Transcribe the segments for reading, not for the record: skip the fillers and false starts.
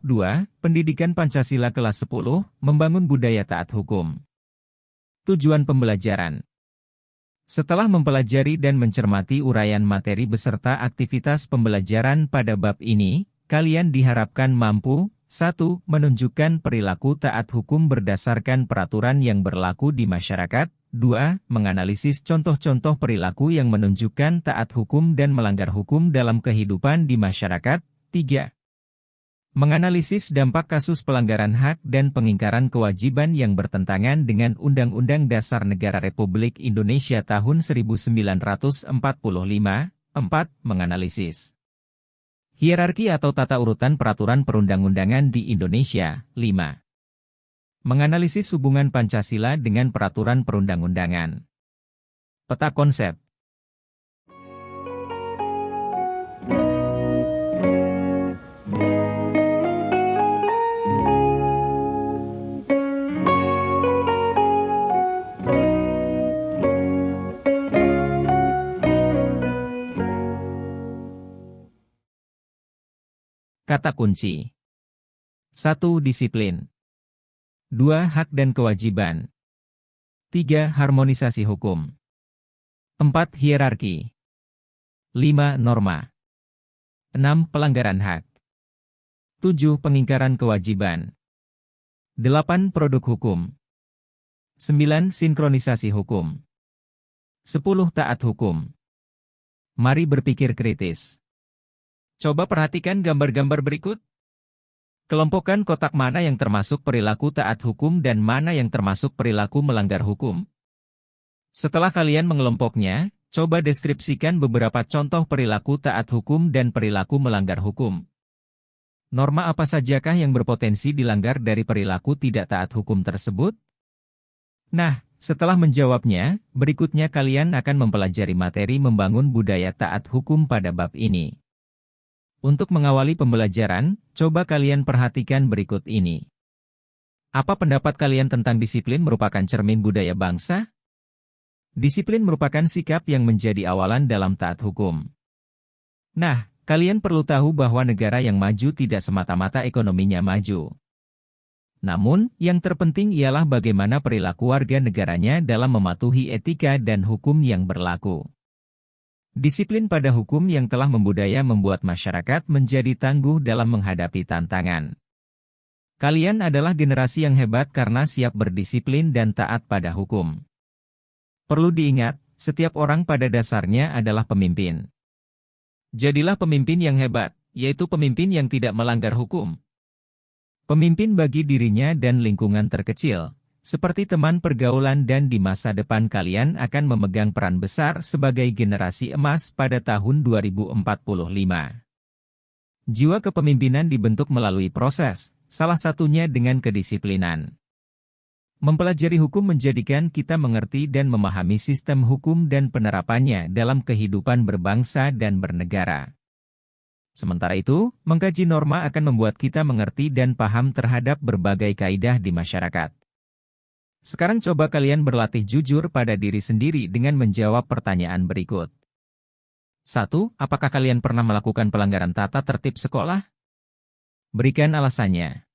Bab 2, Pendidikan Pancasila kelas 10, Membangun Budaya Taat Hukum. Tujuan pembelajaran. Setelah mempelajari dan mencermati uraian materi beserta aktivitas pembelajaran pada bab ini, kalian diharapkan mampu, 1. Menunjukkan perilaku taat hukum berdasarkan peraturan yang berlaku di masyarakat, 2. Menganalisis contoh-contoh perilaku yang menunjukkan taat hukum dan melanggar hukum dalam kehidupan di masyarakat, 3. Menganalisis dampak kasus pelanggaran hak dan pengingkaran kewajiban yang bertentangan dengan Undang-Undang Dasar Negara Republik Indonesia tahun 1945. 4. Menganalisis hierarki atau tata urutan peraturan perundang-undangan di Indonesia. 5. Menganalisis hubungan Pancasila dengan peraturan perundang-undangan. Peta konsep. Kata kunci. 1. Disiplin. 2. Hak dan kewajiban. 3. Harmonisasi hukum. 4. Hierarki. 5. Norma. 6. Pelanggaran hak. 7. Pengingkaran kewajiban. 8. Produk hukum. 9. Sinkronisasi hukum. 10. Taat hukum. Mari berpikir kritis. Coba perhatikan gambar-gambar berikut. Kelompokkan kotak mana yang termasuk perilaku taat hukum dan mana yang termasuk perilaku melanggar hukum. Setelah kalian mengelompoknya, coba deskripsikan beberapa contoh perilaku taat hukum dan perilaku melanggar hukum. Norma apa sajakah yang berpotensi dilanggar dari perilaku tidak taat hukum tersebut? Nah, setelah menjawabnya, berikutnya kalian akan mempelajari materi membangun budaya taat hukum pada bab ini. Untuk mengawali pembelajaran, coba kalian perhatikan berikut ini. Apa pendapat kalian tentang disiplin merupakan cermin budaya bangsa? Disiplin merupakan sikap yang menjadi awalan dalam taat hukum. Nah, kalian perlu tahu bahwa negara yang maju tidak semata-mata ekonominya maju. Namun, yang terpenting ialah bagaimana perilaku warga negaranya dalam mematuhi etika dan hukum yang berlaku. Disiplin pada hukum yang telah membudaya membuat masyarakat menjadi tangguh dalam menghadapi tantangan. Kalian adalah generasi yang hebat karena siap berdisiplin dan taat pada hukum. Perlu diingat, setiap orang pada dasarnya adalah pemimpin. Jadilah pemimpin yang hebat, yaitu pemimpin yang tidak melanggar hukum. Pemimpin bagi dirinya dan lingkungan terkecil. Seperti teman pergaulan dan di masa depan kalian akan memegang peran besar sebagai generasi emas pada tahun 2045. Jiwa kepemimpinan dibentuk melalui proses, salah satunya dengan kedisiplinan. Mempelajari hukum menjadikan kita mengerti dan memahami sistem hukum dan penerapannya dalam kehidupan berbangsa dan bernegara. Sementara itu, mengkaji norma akan membuat kita mengerti dan paham terhadap berbagai kaidah di masyarakat. Sekarang coba kalian berlatih jujur pada diri sendiri dengan menjawab pertanyaan berikut. 1. Apakah kalian pernah melakukan pelanggaran tata tertib sekolah? Berikan alasannya.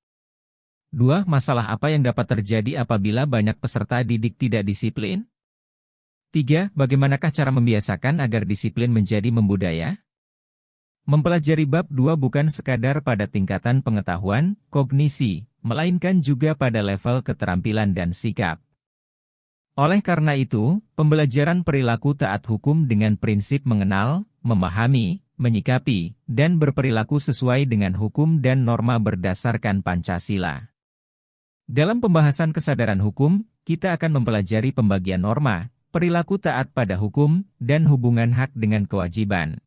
2. Masalah apa yang dapat terjadi apabila banyak peserta didik tidak disiplin? 3. Bagaimanakah cara membiasakan agar disiplin menjadi membudaya? Mempelajari bab 2 bukan sekadar pada tingkatan pengetahuan, kognisi, melainkan juga pada level keterampilan dan sikap. Oleh karena itu, pembelajaran perilaku taat hukum dengan prinsip mengenal, memahami, menyikapi, dan berperilaku sesuai dengan hukum dan norma berdasarkan Pancasila. Dalam pembahasan kesadaran hukum, kita akan mempelajari pembagian norma, perilaku taat pada hukum, dan hubungan hak dengan kewajiban.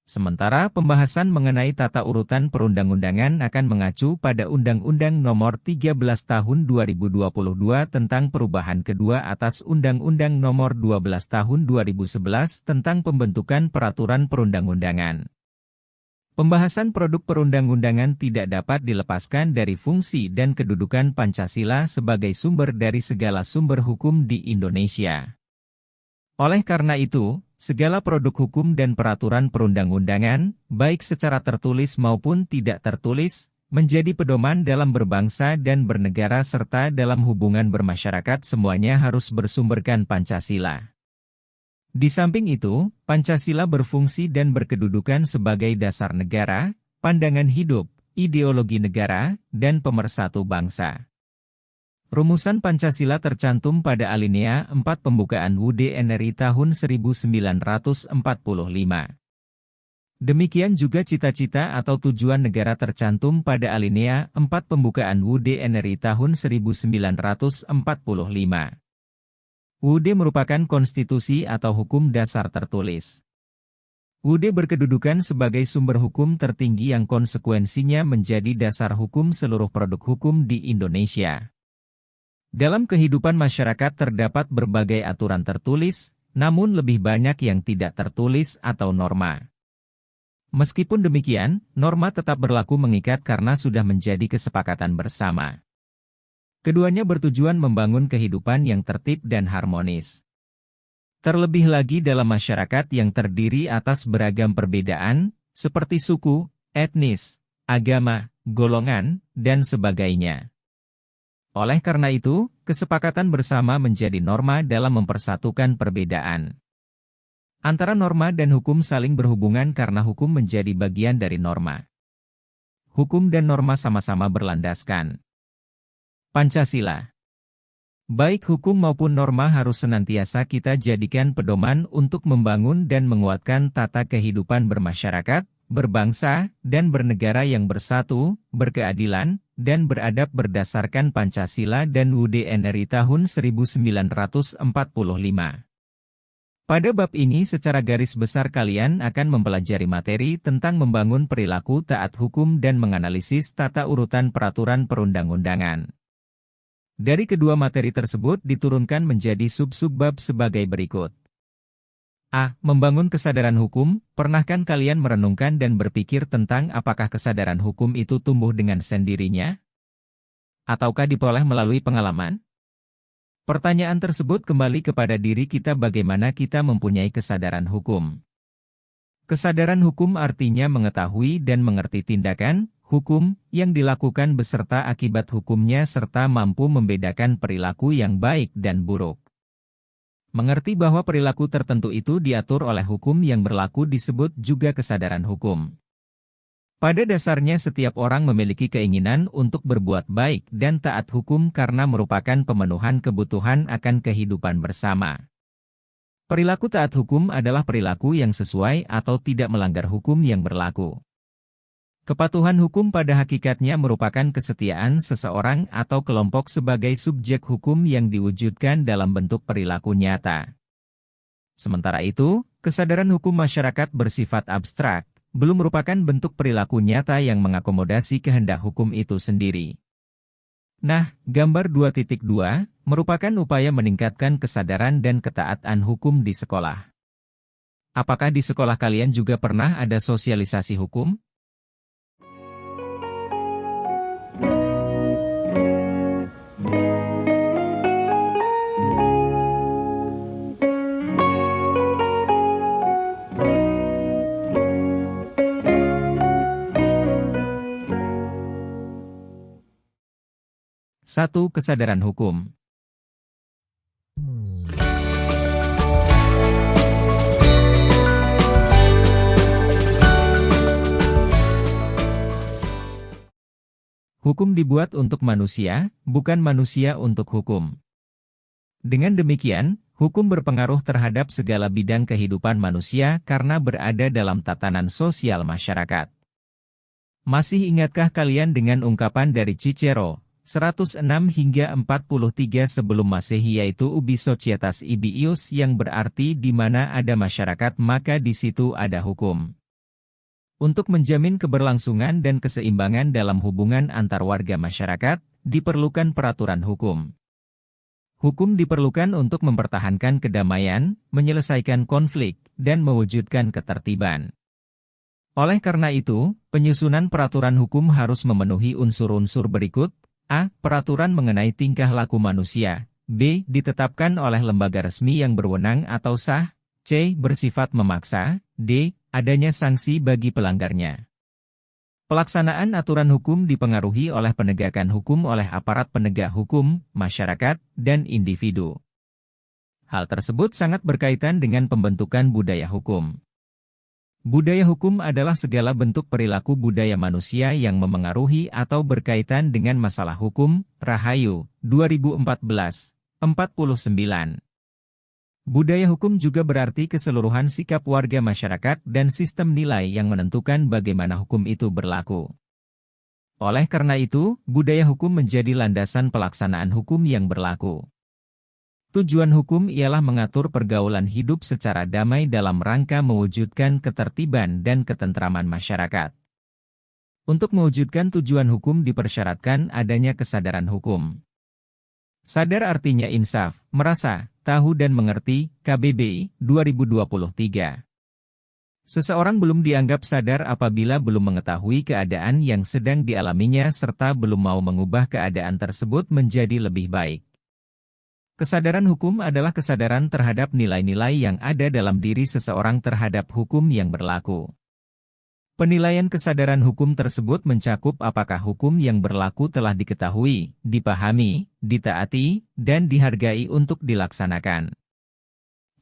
Sementara pembahasan mengenai tata urutan perundang-undangan akan mengacu pada Undang-Undang Nomor 13 Tahun 2022 tentang perubahan kedua atas Undang-Undang Nomor 12 Tahun 2011 tentang pembentukan peraturan perundang-undangan. Pembahasan produk perundang-undangan tidak dapat dilepaskan dari fungsi dan kedudukan Pancasila sebagai sumber dari segala sumber hukum di Indonesia. Oleh karena itu, segala produk hukum dan peraturan perundang-undangan, baik secara tertulis maupun tidak tertulis, Menjadi pedoman dalam berbangsa dan bernegara serta dalam hubungan bermasyarakat semuanya harus bersumberkan Pancasila. Di samping itu, Pancasila berfungsi dan berkedudukan sebagai dasar negara, pandangan hidup, ideologi negara, dan pemersatu bangsa. Rumusan Pancasila tercantum pada alinea 4 pembukaan UUD NRI tahun 1945. Demikian juga cita-cita atau tujuan negara tercantum pada alinea 4 pembukaan UUD NRI tahun 1945. UUD merupakan konstitusi atau hukum dasar tertulis. UUD berkedudukan sebagai sumber hukum tertinggi yang konsekuensinya menjadi dasar hukum seluruh produk hukum di Indonesia. Dalam kehidupan masyarakat terdapat berbagai aturan tertulis, namun lebih banyak yang tidak tertulis atau norma. Meskipun demikian, norma tetap berlaku mengikat karena sudah menjadi kesepakatan bersama. Keduanya bertujuan membangun kehidupan yang tertib dan harmonis. Terlebih lagi dalam masyarakat yang terdiri atas beragam perbedaan, seperti suku, etnis, agama, golongan, dan sebagainya. Oleh karena itu, kesepakatan bersama menjadi norma dalam mempersatukan perbedaan. Antara norma dan hukum saling berhubungan karena hukum menjadi bagian dari norma. Hukum dan norma sama-sama berlandaskan Pancasila. Baik hukum maupun norma harus senantiasa kita jadikan pedoman untuk membangun dan menguatkan tata kehidupan bermasyarakat, berbangsa, dan bernegara yang bersatu, berkeadilan, dan beradab berdasarkan Pancasila dan UUD NRI tahun 1945. Pada bab ini secara garis besar kalian akan mempelajari materi tentang membangun perilaku taat hukum dan menganalisis tata urutan peraturan perundang-undangan. Dari kedua materi tersebut diturunkan menjadi sub-sub bab sebagai berikut. A. Membangun kesadaran hukum. Pernahkah kalian merenungkan dan berpikir tentang apakah kesadaran hukum itu tumbuh dengan sendirinya? Ataukah diperoleh melalui pengalaman? Pertanyaan tersebut kembali kepada diri kita bagaimana kita mempunyai kesadaran hukum. Kesadaran hukum artinya mengetahui dan mengerti tindakan, hukum, yang dilakukan beserta akibat hukumnya serta mampu membedakan perilaku yang baik dan buruk. Mengerti bahwa perilaku tertentu itu diatur oleh hukum yang berlaku disebut juga kesadaran hukum. Pada dasarnya setiap orang memiliki keinginan untuk berbuat baik dan taat hukum karena merupakan pemenuhan kebutuhan akan kehidupan bersama. Perilaku taat hukum adalah perilaku yang sesuai atau tidak melanggar hukum yang berlaku. Kepatuhan hukum pada hakikatnya merupakan kesetiaan seseorang atau kelompok sebagai subjek hukum yang diwujudkan dalam bentuk perilaku nyata. Sementara itu, kesadaran hukum masyarakat bersifat abstrak, belum merupakan bentuk perilaku nyata yang mengakomodasi kehendak hukum itu sendiri. Nah, gambar 2.2 merupakan upaya meningkatkan kesadaran dan ketaatan hukum di sekolah. Apakah di sekolah kalian juga pernah ada sosialisasi hukum? Satu. Kesadaran hukum. Hukum dibuat untuk manusia, bukan manusia untuk hukum. Dengan demikian, hukum berpengaruh terhadap segala bidang kehidupan manusia karena berada dalam tatanan sosial masyarakat. Masih ingatkah kalian dengan ungkapan dari Cicero, 106 hingga 43 sebelum Masehi yaitu ubi societas ibi-ius yang berarti di mana ada masyarakat maka di situ ada hukum. Untuk menjamin keberlangsungan dan keseimbangan dalam hubungan antar warga masyarakat, diperlukan peraturan hukum. Hukum diperlukan untuk mempertahankan kedamaian, menyelesaikan konflik, dan mewujudkan ketertiban. Oleh karena itu, penyusunan peraturan hukum harus memenuhi unsur-unsur berikut. A. Peraturan mengenai tingkah laku manusia. B. Ditetapkan oleh lembaga resmi yang berwenang atau sah. C. Bersifat memaksa. D. Adanya sanksi bagi pelanggarnya. Pelaksanaan aturan hukum dipengaruhi oleh penegakan hukum oleh aparat penegak hukum, masyarakat, dan individu. Hal tersebut sangat berkaitan dengan pembentukan budaya hukum. Budaya hukum adalah segala bentuk perilaku budaya manusia yang memengaruhi atau berkaitan dengan masalah hukum. Rahayu, 2014, 49. Budaya hukum juga berarti keseluruhan sikap warga masyarakat dan sistem nilai yang menentukan bagaimana hukum itu berlaku. Oleh karena itu, budaya hukum menjadi landasan pelaksanaan hukum yang berlaku. Tujuan hukum ialah mengatur pergaulan hidup secara damai dalam rangka mewujudkan ketertiban dan ketentraman masyarakat. Untuk mewujudkan tujuan hukum dipersyaratkan adanya kesadaran hukum. Sadar artinya insaf, merasa, tahu dan mengerti, KBBI, 2023. Seseorang belum dianggap sadar apabila belum mengetahui keadaan yang sedang dialaminya serta belum mau mengubah keadaan tersebut menjadi lebih baik. Kesadaran hukum adalah kesadaran terhadap nilai-nilai yang ada dalam diri seseorang terhadap hukum yang berlaku. Penilaian kesadaran hukum tersebut mencakup apakah hukum yang berlaku telah diketahui, dipahami, ditaati, dan dihargai untuk dilaksanakan.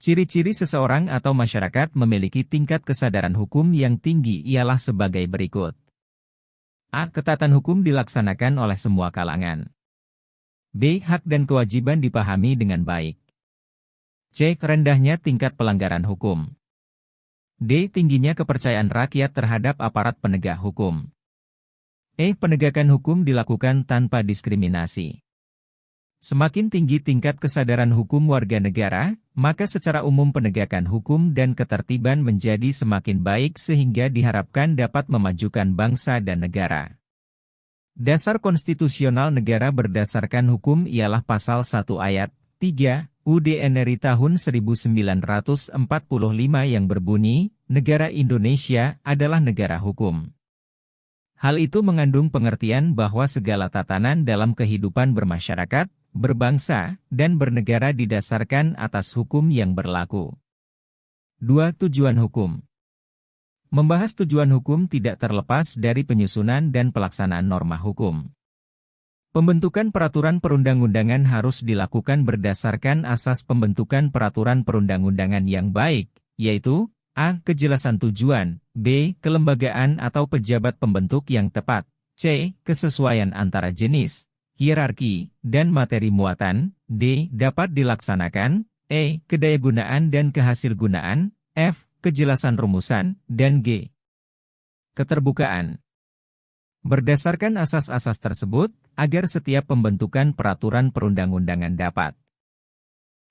Ciri-ciri seseorang atau masyarakat memiliki tingkat kesadaran hukum yang tinggi ialah sebagai berikut. A. Ketaatan hukum dilaksanakan oleh semua kalangan. B. Hak dan kewajiban dipahami dengan baik. C. Rendahnya tingkat pelanggaran hukum. D. Tingginya kepercayaan rakyat terhadap aparat penegak hukum. E. Penegakan hukum dilakukan tanpa diskriminasi. Semakin tinggi tingkat kesadaran hukum warga negara, maka secara umum penegakan hukum dan ketertiban menjadi semakin baik sehingga diharapkan dapat memajukan bangsa dan negara. Dasar konstitusional negara berdasarkan hukum ialah Pasal 1 Ayat 3, UD-NRI tahun 1945 yang berbunyi, negara Indonesia adalah negara hukum. Hal itu mengandung pengertian bahwa segala tatanan dalam kehidupan bermasyarakat, berbangsa, dan bernegara didasarkan atas hukum yang berlaku. 2. Tujuan hukum. Membahas tujuan hukum tidak terlepas dari penyusunan dan pelaksanaan norma hukum. Pembentukan peraturan perundang-undangan harus dilakukan berdasarkan asas pembentukan peraturan perundang-undangan yang baik, yaitu A. Kejelasan tujuan, B. Kelembagaan atau pejabat pembentuk yang tepat, C. Kesesuaian antara jenis, hierarki, dan materi muatan, D. Dapat dilaksanakan, E. Kedayagunaan dan kehasilgunaan, F. Kejelasan rumusan, dan G. Keterbukaan. Berdasarkan asas-asas tersebut, agar setiap pembentukan peraturan perundang-undangan dapat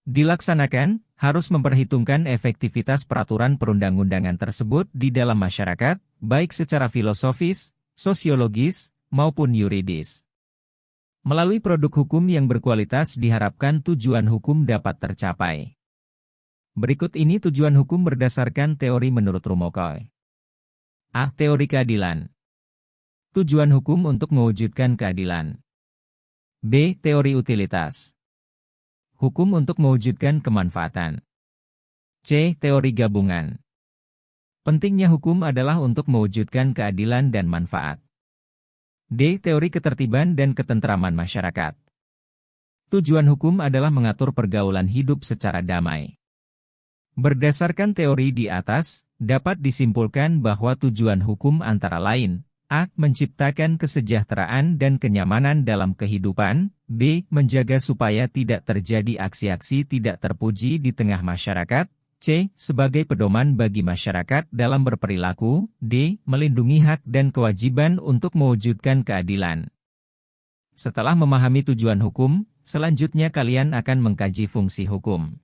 dilaksanakan, harus memperhitungkan efektivitas peraturan perundang-undangan tersebut di dalam masyarakat, baik secara filosofis, sosiologis, maupun yuridis. Melalui produk hukum yang berkualitas diharapkan tujuan hukum dapat tercapai. Berikut ini tujuan hukum berdasarkan teori menurut Rumokoy. A. Teori keadilan. Tujuan hukum untuk mewujudkan keadilan. B. Teori utilitas. Hukum untuk mewujudkan kemanfaatan. C. Teori gabungan. Pentingnya hukum adalah untuk mewujudkan keadilan dan manfaat. D. Teori ketertiban dan ketentraman masyarakat. Tujuan hukum adalah mengatur pergaulan hidup secara damai. Berdasarkan teori di atas, dapat disimpulkan bahwa tujuan hukum antara lain, A. Menciptakan kesejahteraan dan kenyamanan dalam kehidupan, B. Menjaga supaya tidak terjadi aksi-aksi tidak terpuji di tengah masyarakat, C. Sebagai pedoman bagi masyarakat dalam berperilaku, D. Melindungi hak dan kewajiban untuk mewujudkan keadilan. Setelah memahami tujuan hukum, selanjutnya kalian akan mengkaji fungsi hukum.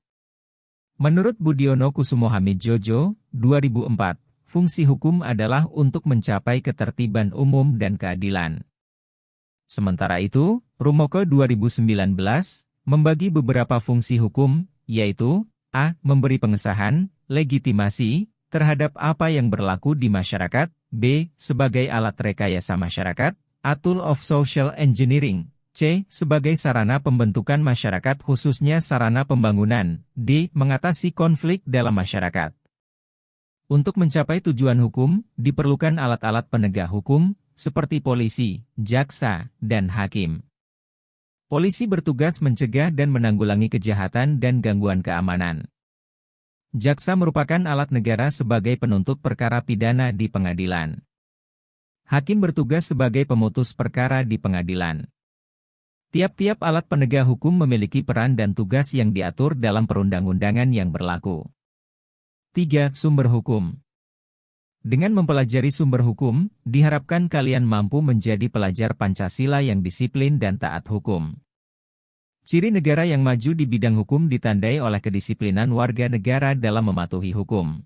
Menurut Budiono Kusumohamidjojo, 2004, fungsi hukum adalah untuk mencapai ketertiban umum dan keadilan. Sementara itu, Rumokoy 2019, membagi beberapa fungsi hukum, yaitu A. Memberi pengesahan, legitimasi, terhadap apa yang berlaku di masyarakat, B. Sebagai alat rekayasa masyarakat, A tool of social engineering, C. Sebagai sarana pembentukan masyarakat khususnya sarana pembangunan, D. Mengatasi konflik dalam masyarakat. Untuk mencapai tujuan hukum, diperlukan alat-alat penegak hukum, seperti polisi, jaksa, dan hakim. Polisi bertugas mencegah dan menanggulangi kejahatan dan gangguan keamanan. Jaksa merupakan alat negara sebagai penuntut perkara pidana di pengadilan. Hakim bertugas sebagai pemutus perkara di pengadilan. Tiap-tiap alat penegak hukum memiliki peran dan tugas yang diatur dalam perundang-undangan yang berlaku. 3. Sumber hukum. Dengan mempelajari sumber hukum, diharapkan kalian mampu menjadi pelajar Pancasila yang disiplin dan taat hukum. Ciri negara yang maju di bidang hukum ditandai oleh kedisiplinan warga negara dalam mematuhi hukum.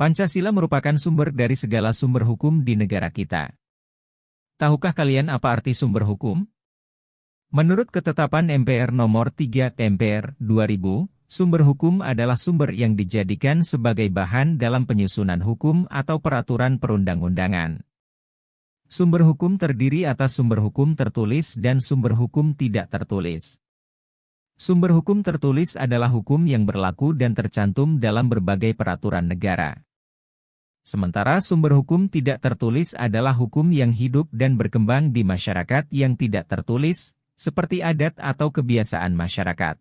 Pancasila merupakan sumber dari segala sumber hukum di negara kita. Tahukah kalian apa arti sumber hukum? Menurut ketetapan MPR nomor 3 MPR 2000, sumber hukum adalah sumber yang dijadikan sebagai bahan dalam penyusunan hukum atau peraturan perundang-undangan. Sumber hukum terdiri atas sumber hukum tertulis dan sumber hukum tidak tertulis. Sumber hukum tertulis adalah hukum yang berlaku dan tercantum dalam berbagai peraturan negara. Sementara sumber hukum tidak tertulis adalah hukum yang hidup dan berkembang di masyarakat yang tidak tertulis, seperti adat atau kebiasaan masyarakat.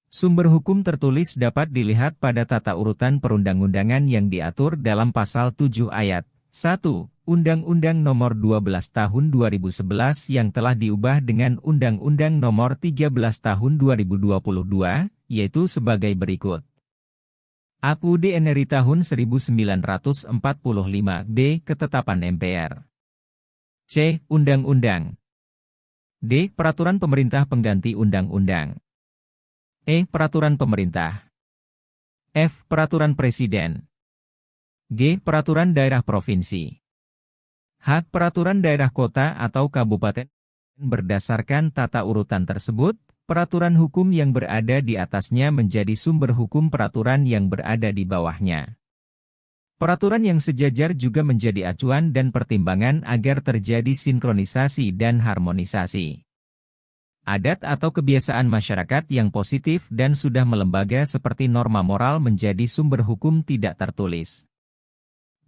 Sumber hukum tertulis dapat dilihat pada tata urutan perundang-undangan yang diatur dalam Pasal 7 Ayat 1, Undang-Undang Nomor 12 Tahun 2011 yang telah diubah dengan Undang-Undang Nomor 13 Tahun 2022, yaitu sebagai berikut. AUD NRI tahun 1945 D. Ketetapan MPR. C. Undang-undang. D. Peraturan pemerintah pengganti undang-undang. E. Peraturan pemerintah. F. Peraturan presiden. G. Peraturan daerah provinsi. H. Peraturan daerah kota atau kabupaten. Berdasarkan tata urutan tersebut, peraturan hukum yang berada di atasnya menjadi sumber hukum peraturan yang berada di bawahnya. Peraturan yang sejajar juga menjadi acuan dan pertimbangan agar terjadi sinkronisasi dan harmonisasi. Adat atau kebiasaan masyarakat yang positif dan sudah melembaga seperti norma moral menjadi sumber hukum tidak tertulis.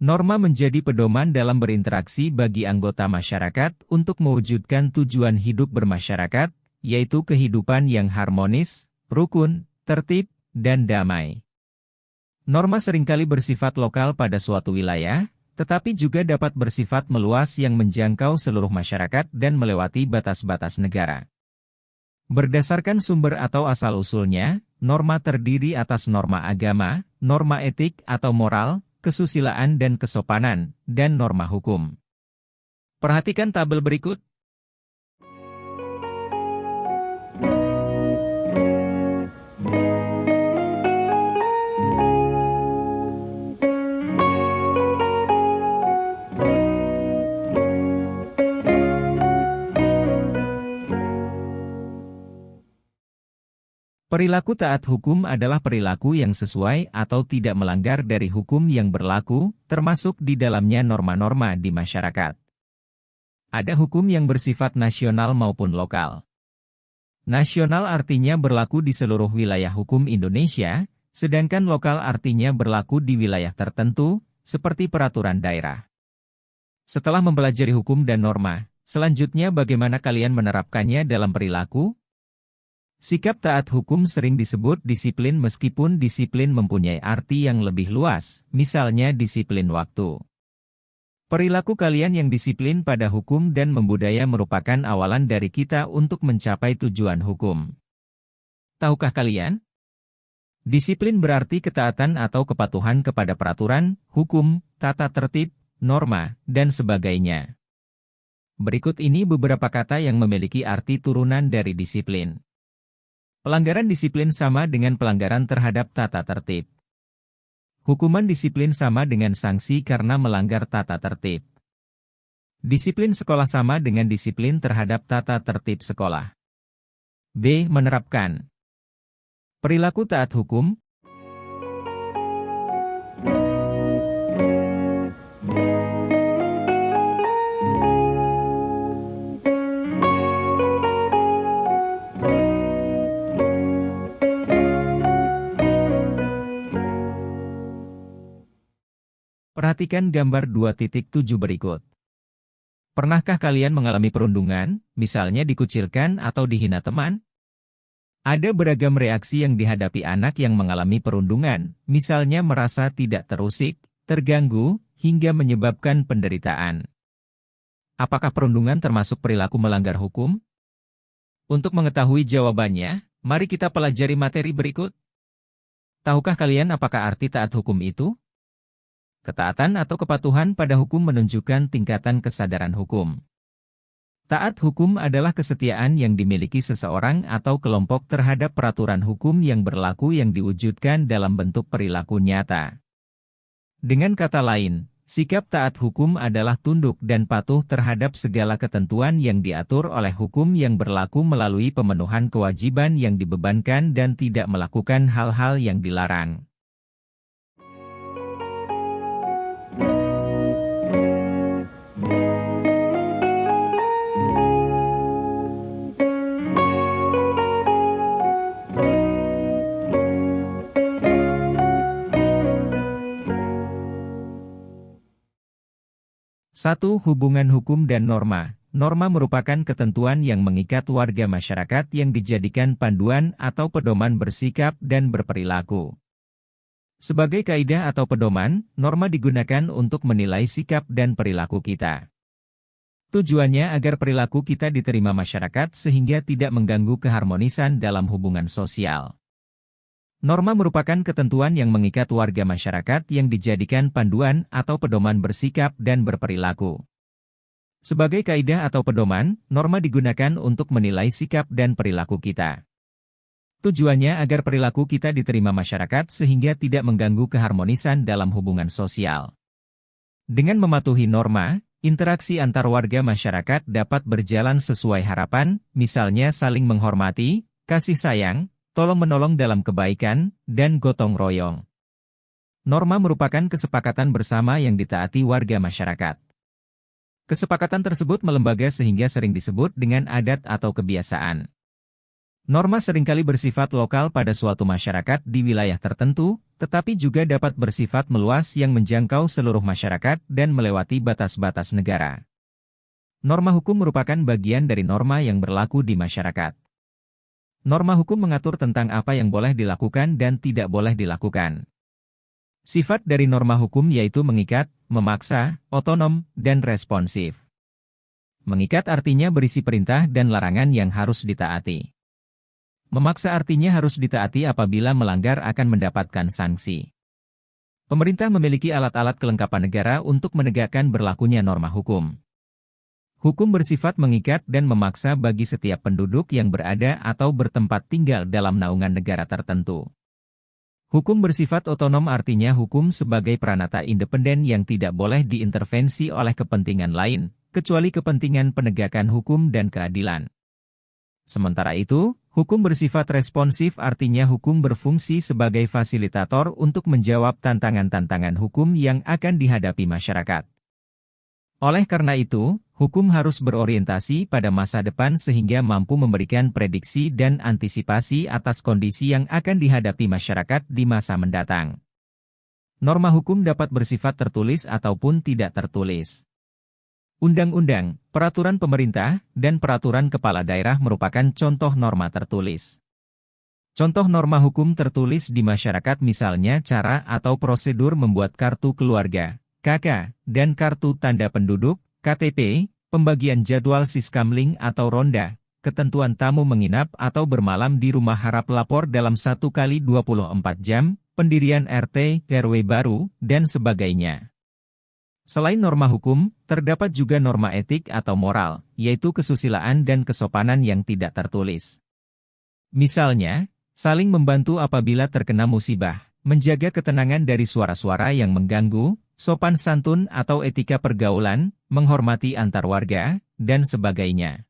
Norma menjadi pedoman dalam berinteraksi bagi anggota masyarakat untuk mewujudkan tujuan hidup bermasyarakat, yaitu kehidupan yang harmonis, rukun, tertib, dan damai. Norma seringkali bersifat lokal pada suatu wilayah, tetapi juga dapat bersifat meluas yang menjangkau seluruh masyarakat dan melewati batas-batas negara. Berdasarkan sumber atau asal-usulnya, norma terdiri atas norma agama, norma etik atau moral, kesusilaan dan kesopanan, dan norma hukum. Perhatikan tabel berikut. Perilaku taat hukum adalah perilaku yang sesuai atau tidak melanggar dari hukum yang berlaku, termasuk di dalamnya norma-norma di masyarakat. Ada hukum yang bersifat nasional maupun lokal. Nasional artinya berlaku di seluruh wilayah hukum Indonesia, sedangkan lokal artinya berlaku di wilayah tertentu, seperti peraturan daerah. Setelah mempelajari hukum dan norma, selanjutnya bagaimana kalian menerapkannya dalam perilaku? Sikap taat hukum sering disebut disiplin meskipun disiplin mempunyai arti yang lebih luas, misalnya disiplin waktu. Perilaku kalian yang disiplin pada hukum dan membudaya merupakan awalan dari kita untuk mencapai tujuan hukum. Tahukah kalian? Disiplin berarti ketaatan atau kepatuhan kepada peraturan, hukum, tata tertib, norma, dan sebagainya. Berikut ini beberapa kata yang memiliki arti turunan dari disiplin. Pelanggaran disiplin sama dengan pelanggaran terhadap tata tertib. Hukuman disiplin sama dengan sanksi karena melanggar tata tertib. Disiplin sekolah sama dengan disiplin terhadap tata tertib sekolah. B. Menerapkan. Perilaku taat hukum. Perhatikan gambar 2.7 berikut. Pernahkah kalian mengalami perundungan, misalnya dikucilkan atau dihina teman? Ada beragam reaksi yang dihadapi anak yang mengalami perundungan, misalnya merasa tidak terusik, terganggu, hingga menyebabkan penderitaan. Apakah perundungan termasuk perilaku melanggar hukum? Untuk mengetahui jawabannya, mari kita pelajari materi berikut. Tahukah kalian apakah arti taat hukum itu? Ketaatan atau kepatuhan pada hukum menunjukkan tingkatan kesadaran hukum. Taat hukum adalah kesetiaan yang dimiliki seseorang atau kelompok terhadap peraturan hukum yang berlaku yang diwujudkan dalam bentuk perilaku nyata. Dengan kata lain, sikap taat hukum adalah tunduk dan patuh terhadap segala ketentuan yang diatur oleh hukum yang berlaku melalui pemenuhan kewajiban yang dibebankan dan tidak melakukan hal-hal yang dilarang. Satu, hubungan hukum dan norma. Norma merupakan ketentuan yang mengikat warga masyarakat yang dijadikan panduan atau pedoman bersikap dan berperilaku. Sebagai kaidah atau pedoman, norma digunakan untuk menilai sikap dan perilaku kita. Tujuannya agar perilaku kita diterima masyarakat sehingga tidak mengganggu keharmonisan dalam hubungan sosial. Norma merupakan ketentuan yang mengikat warga masyarakat yang dijadikan panduan atau pedoman bersikap dan berperilaku. Sebagai kaidah atau pedoman, norma digunakan untuk menilai sikap dan perilaku kita. Tujuannya agar perilaku kita diterima masyarakat sehingga tidak mengganggu keharmonisan dalam hubungan sosial. Dengan mematuhi norma, interaksi antar warga masyarakat dapat berjalan sesuai harapan, misalnya saling menghormati, kasih sayang, tolong-menolong dalam kebaikan, dan gotong royong. Norma merupakan kesepakatan bersama yang ditaati warga masyarakat. Kesepakatan tersebut melembaga sehingga sering disebut dengan adat atau kebiasaan. Norma seringkali bersifat lokal pada suatu masyarakat di wilayah tertentu, tetapi juga dapat bersifat meluas yang menjangkau seluruh masyarakat dan melewati batas-batas negara. Norma hukum merupakan bagian dari norma yang berlaku di masyarakat. Norma hukum mengatur tentang apa yang boleh dilakukan dan tidak boleh dilakukan. Sifat dari norma hukum yaitu mengikat, memaksa, otonom, dan responsif. Mengikat artinya berisi perintah dan larangan yang harus ditaati. Memaksa artinya harus ditaati apabila melanggar akan mendapatkan sanksi. Pemerintah memiliki alat-alat kelengkapan negara untuk menegakkan berlakunya norma hukum. Hukum bersifat mengikat dan memaksa bagi setiap penduduk yang berada atau bertempat tinggal dalam naungan negara tertentu. Hukum bersifat otonom artinya hukum sebagai pranata independen yang tidak boleh diintervensi oleh kepentingan lain, kecuali kepentingan penegakan hukum dan keadilan. Sementara itu, hukum bersifat responsif artinya hukum berfungsi sebagai fasilitator untuk menjawab tantangan-tantangan hukum yang akan dihadapi masyarakat. Oleh karena itu, hukum harus berorientasi pada masa depan sehingga mampu memberikan prediksi dan antisipasi atas kondisi yang akan dihadapi masyarakat di masa mendatang. Norma hukum dapat bersifat tertulis ataupun tidak tertulis. Undang-undang, peraturan pemerintah, dan peraturan kepala daerah merupakan contoh norma tertulis. Contoh norma hukum tertulis di masyarakat misalnya cara atau prosedur membuat kartu keluarga, KK, dan kartu tanda penduduk, KTP, pembagian jadwal siskamling atau ronda, ketentuan tamu menginap atau bermalam di rumah harap lapor dalam 1 kali 24 jam, pendirian RT, RW baru, dan sebagainya. Selain norma hukum, terdapat juga norma etik atau moral, yaitu kesusilaan dan kesopanan yang tidak tertulis. Misalnya, saling membantu apabila terkena musibah, menjaga ketenangan dari suara-suara yang mengganggu, sopan santun atau etika pergaulan, menghormati antar warga, dan sebagainya.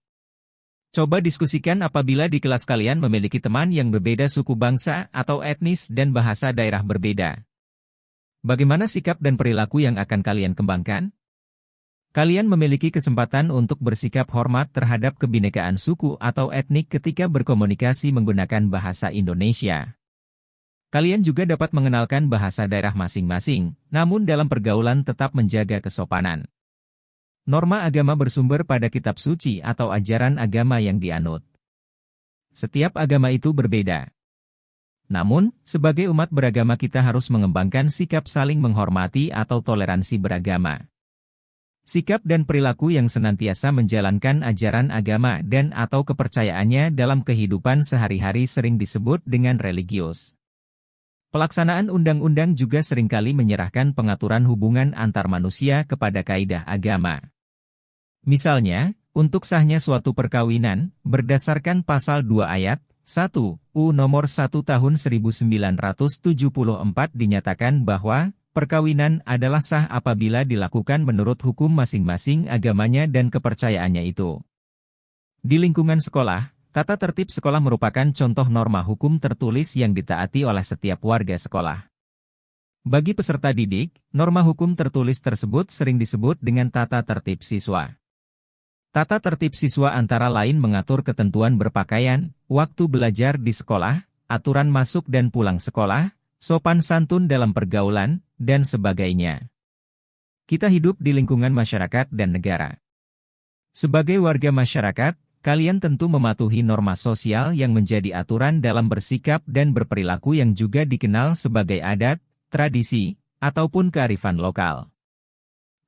Coba diskusikan apabila di kelas kalian memiliki teman yang berbeda suku bangsa atau etnis dan bahasa daerah berbeda. Bagaimana sikap dan perilaku yang akan kalian kembangkan? Kalian memiliki kesempatan untuk bersikap hormat terhadap kebinekaan suku atau etnik ketika berkomunikasi menggunakan bahasa Indonesia. Kalian juga dapat mengenalkan bahasa daerah masing-masing, namun dalam pergaulan tetap menjaga kesopanan. Norma agama bersumber pada kitab suci atau ajaran agama yang dianut. Setiap agama itu berbeda. Namun, sebagai umat beragama kita harus mengembangkan sikap saling menghormati atau toleransi beragama. Sikap dan perilaku yang senantiasa menjalankan ajaran agama dan atau kepercayaannya dalam kehidupan sehari-hari sering disebut dengan religius. Pelaksanaan undang-undang juga seringkali menyerahkan pengaturan hubungan antar manusia kepada kaidah agama. Misalnya, untuk sahnya suatu perkawinan, berdasarkan pasal 2 ayat 1 U nomor 1 tahun 1974 dinyatakan bahwa perkawinan adalah sah apabila dilakukan menurut hukum masing-masing agamanya dan kepercayaannya itu. Di lingkungan sekolah, tata tertib sekolah merupakan contoh norma hukum tertulis yang ditaati oleh setiap warga sekolah. Bagi peserta didik, norma hukum tertulis tersebut sering disebut dengan tata tertib siswa. Tata tertib siswa antara lain mengatur ketentuan berpakaian, waktu belajar di sekolah, aturan masuk dan pulang sekolah, sopan santun dalam pergaulan, dan sebagainya. Kita hidup di lingkungan masyarakat dan negara. Sebagai warga masyarakat, kalian tentu mematuhi norma sosial yang menjadi aturan dalam bersikap dan berperilaku yang juga dikenal sebagai adat, tradisi, ataupun kearifan lokal.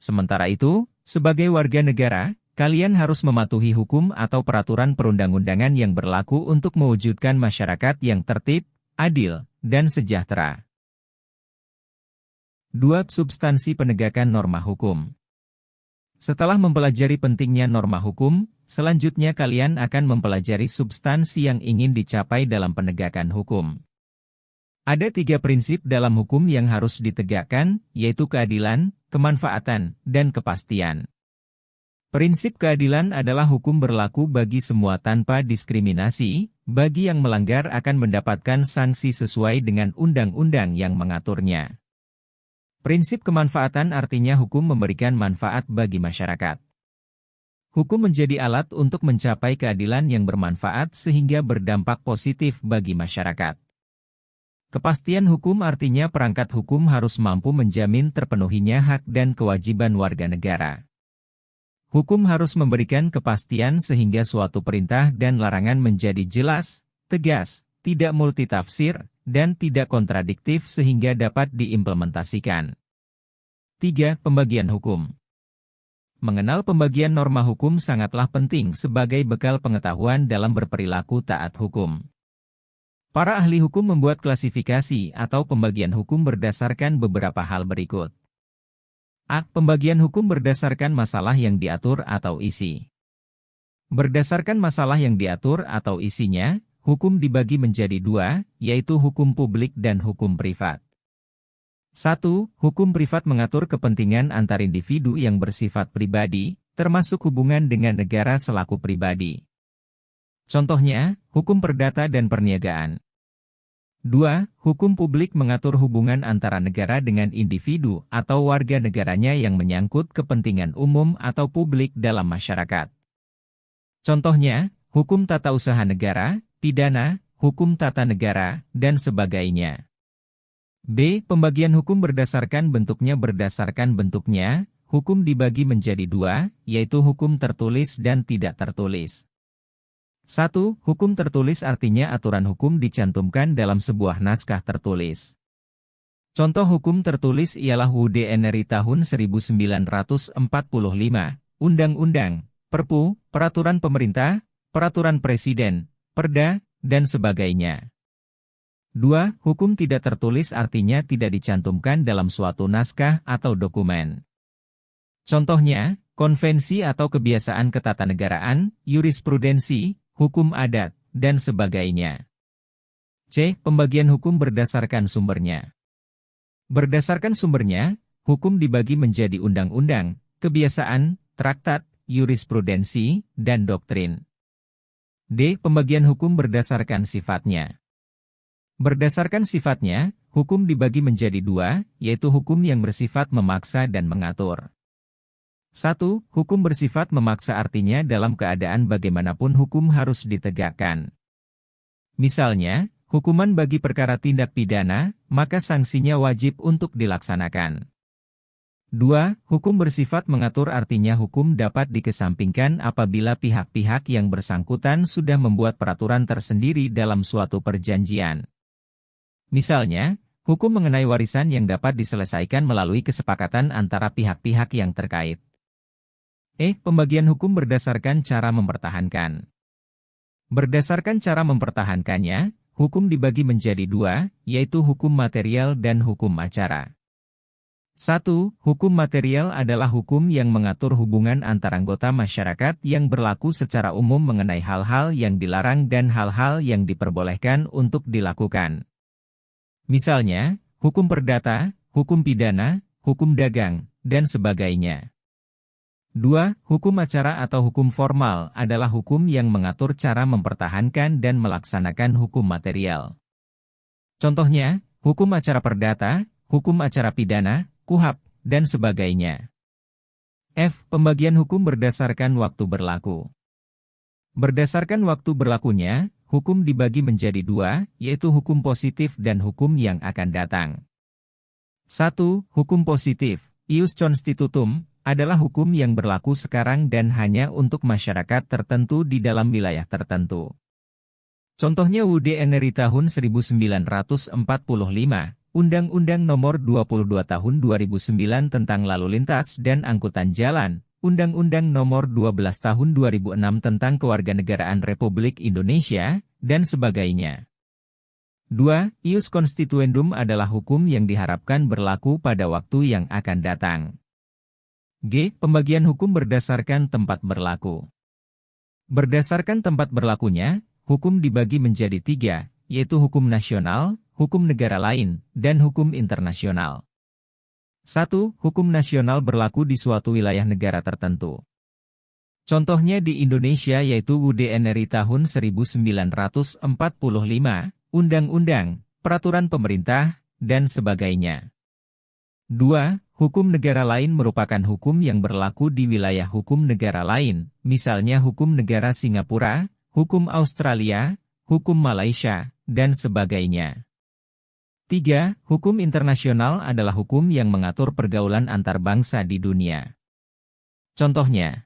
Sementara itu, sebagai warga negara, kalian harus mematuhi hukum atau peraturan perundang-undangan yang berlaku untuk mewujudkan masyarakat yang tertib, adil, dan sejahtera. 2. Substansi penegakan norma hukum. Setelah mempelajari pentingnya norma hukum, selanjutnya kalian akan mempelajari substansi yang ingin dicapai dalam penegakan hukum. Ada 3 prinsip dalam hukum yang harus ditegakkan, yaitu keadilan, kemanfaatan, dan kepastian. Prinsip keadilan adalah hukum berlaku bagi semua tanpa diskriminasi, bagi yang melanggar akan mendapatkan sanksi sesuai dengan undang-undang yang mengaturnya. Prinsip kemanfaatan artinya hukum memberikan manfaat bagi masyarakat. Hukum menjadi alat untuk mencapai keadilan yang bermanfaat sehingga berdampak positif bagi masyarakat. Kepastian hukum artinya perangkat hukum harus mampu menjamin terpenuhinya hak dan kewajiban warga negara. Hukum harus memberikan kepastian sehingga suatu perintah dan larangan menjadi jelas, tegas, tidak multitafsir, dan tidak kontradiktif sehingga dapat diimplementasikan. 3. Pembagian hukum. Mengenal pembagian norma hukum sangatlah penting sebagai bekal pengetahuan dalam berperilaku taat hukum. Para ahli hukum membuat klasifikasi atau pembagian hukum berdasarkan beberapa hal berikut. A. Pembagian hukum berdasarkan masalah yang diatur atau isi. Berdasarkan masalah yang diatur atau isinya, hukum dibagi menjadi 2, yaitu hukum publik dan hukum privat. 1. Hukum privat mengatur kepentingan antar individu yang bersifat pribadi, termasuk hubungan dengan negara selaku pribadi. Contohnya, hukum perdata dan perniagaan. 2. Hukum publik mengatur hubungan antara negara dengan individu atau warga negaranya yang menyangkut kepentingan umum atau publik dalam masyarakat. Contohnya, hukum tata usaha negara, pidana, hukum tata negara, dan sebagainya. B. Pembagian hukum berdasarkan bentuknya. Berdasarkan bentuknya, hukum dibagi menjadi 2, yaitu hukum tertulis dan tidak tertulis. 1. Hukum tertulis artinya aturan hukum dicantumkan dalam sebuah naskah tertulis. Contoh hukum tertulis ialah UUD NRI tahun 1945, Undang-Undang, Perpu, Peraturan Pemerintah, Peraturan Presiden, Perda, dan sebagainya. 2. Hukum tidak tertulis artinya tidak dicantumkan dalam suatu naskah atau dokumen. Contohnya, konvensi atau kebiasaan ketatanegaraan, jurisprudensi, hukum adat, dan sebagainya. C. Pembagian hukum berdasarkan sumbernya. Berdasarkan sumbernya, hukum dibagi menjadi undang-undang, kebiasaan, traktat, jurisprudensi, dan doktrin. D. Pembagian hukum berdasarkan sifatnya. Berdasarkan sifatnya, hukum dibagi menjadi 2, yaitu hukum yang bersifat memaksa dan mengatur. 1. Hukum bersifat memaksa artinya dalam keadaan bagaimanapun hukum harus ditegakkan. Misalnya, hukuman bagi perkara tindak pidana, maka sanksinya wajib untuk dilaksanakan. 2. Hukum bersifat mengatur, artinya hukum dapat dikesampingkan apabila pihak-pihak yang bersangkutan sudah membuat peraturan tersendiri dalam suatu perjanjian. Misalnya, hukum mengenai warisan yang dapat diselesaikan melalui kesepakatan antara pihak-pihak yang terkait. Pembagian hukum berdasarkan cara mempertahankan. Berdasarkan cara mempertahankannya, hukum dibagi menjadi 2, yaitu hukum material dan hukum acara. 1. Hukum material adalah hukum yang mengatur hubungan antar anggota masyarakat yang berlaku secara umum mengenai hal-hal yang dilarang dan hal-hal yang diperbolehkan untuk dilakukan. Misalnya, hukum perdata, hukum pidana, hukum dagang, dan sebagainya. 2. Hukum acara atau hukum formal adalah hukum yang mengatur cara mempertahankan dan melaksanakan hukum material. Contohnya, hukum acara perdata, hukum acara pidana, KUHP, dan sebagainya. Pembagian hukum berdasarkan waktu berlaku. Berdasarkan waktu berlakunya, hukum dibagi menjadi 2, yaitu hukum positif dan hukum yang akan datang. 1. Hukum positif, ius constitutum, adalah hukum yang berlaku sekarang dan hanya untuk masyarakat tertentu di dalam wilayah tertentu. Contohnya UUD NRI tahun 1945, Undang-Undang Nomor 22 Tahun 2009 tentang Lalu Lintas dan Angkutan Jalan, Undang-Undang Nomor 12 Tahun 2006 tentang Kewarganegaraan Republik Indonesia, dan sebagainya. 2. Ius constituendum adalah hukum yang diharapkan berlaku pada waktu yang akan datang. Pembagian hukum berdasarkan tempat berlaku. Berdasarkan tempat berlakunya, hukum dibagi menjadi 3, yaitu hukum nasional, hukum negara lain, dan hukum internasional. 1. Hukum nasional berlaku di suatu wilayah negara tertentu. Contohnya di Indonesia yaitu UUD NRI tahun 1945, Undang-Undang, Peraturan Pemerintah, dan sebagainya. 2. Hukum negara lain merupakan hukum yang berlaku di wilayah hukum negara lain, misalnya hukum negara Singapura, hukum Australia, hukum Malaysia, dan sebagainya. 3. Hukum internasional adalah hukum yang mengatur pergaulan antar bangsa di dunia. Contohnya,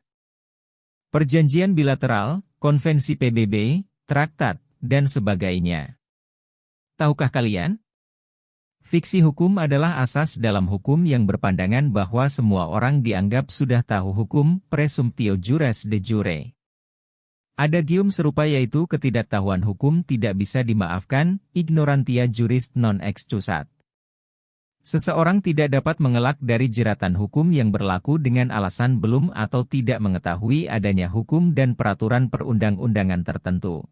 perjanjian bilateral, konvensi PBB, traktat, dan sebagainya. Tahukah kalian? Fiksi hukum adalah asas dalam hukum yang berpandangan bahwa semua orang dianggap sudah tahu hukum, presumptio juris de jure. Adagium serupa yaitu ketidaktahuan hukum tidak bisa dimaafkan, ignorantia juris non excusat. Seseorang tidak dapat mengelak dari jeratan hukum yang berlaku dengan alasan belum atau tidak mengetahui adanya hukum dan peraturan perundang-undangan tertentu.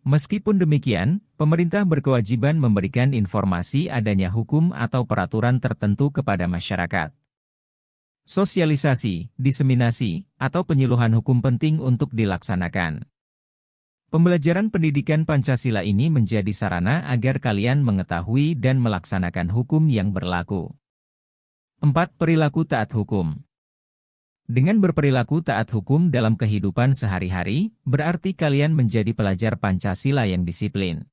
Meskipun demikian, pemerintah berkewajiban memberikan informasi adanya hukum atau peraturan tertentu kepada masyarakat. Sosialisasi, diseminasi, atau penyuluhan hukum penting untuk dilaksanakan. Pembelajaran pendidikan Pancasila ini menjadi sarana agar kalian mengetahui dan melaksanakan hukum yang berlaku. 4. Perilaku taat hukum. Dengan berperilaku taat hukum dalam kehidupan sehari-hari, berarti kalian menjadi pelajar Pancasila yang disiplin.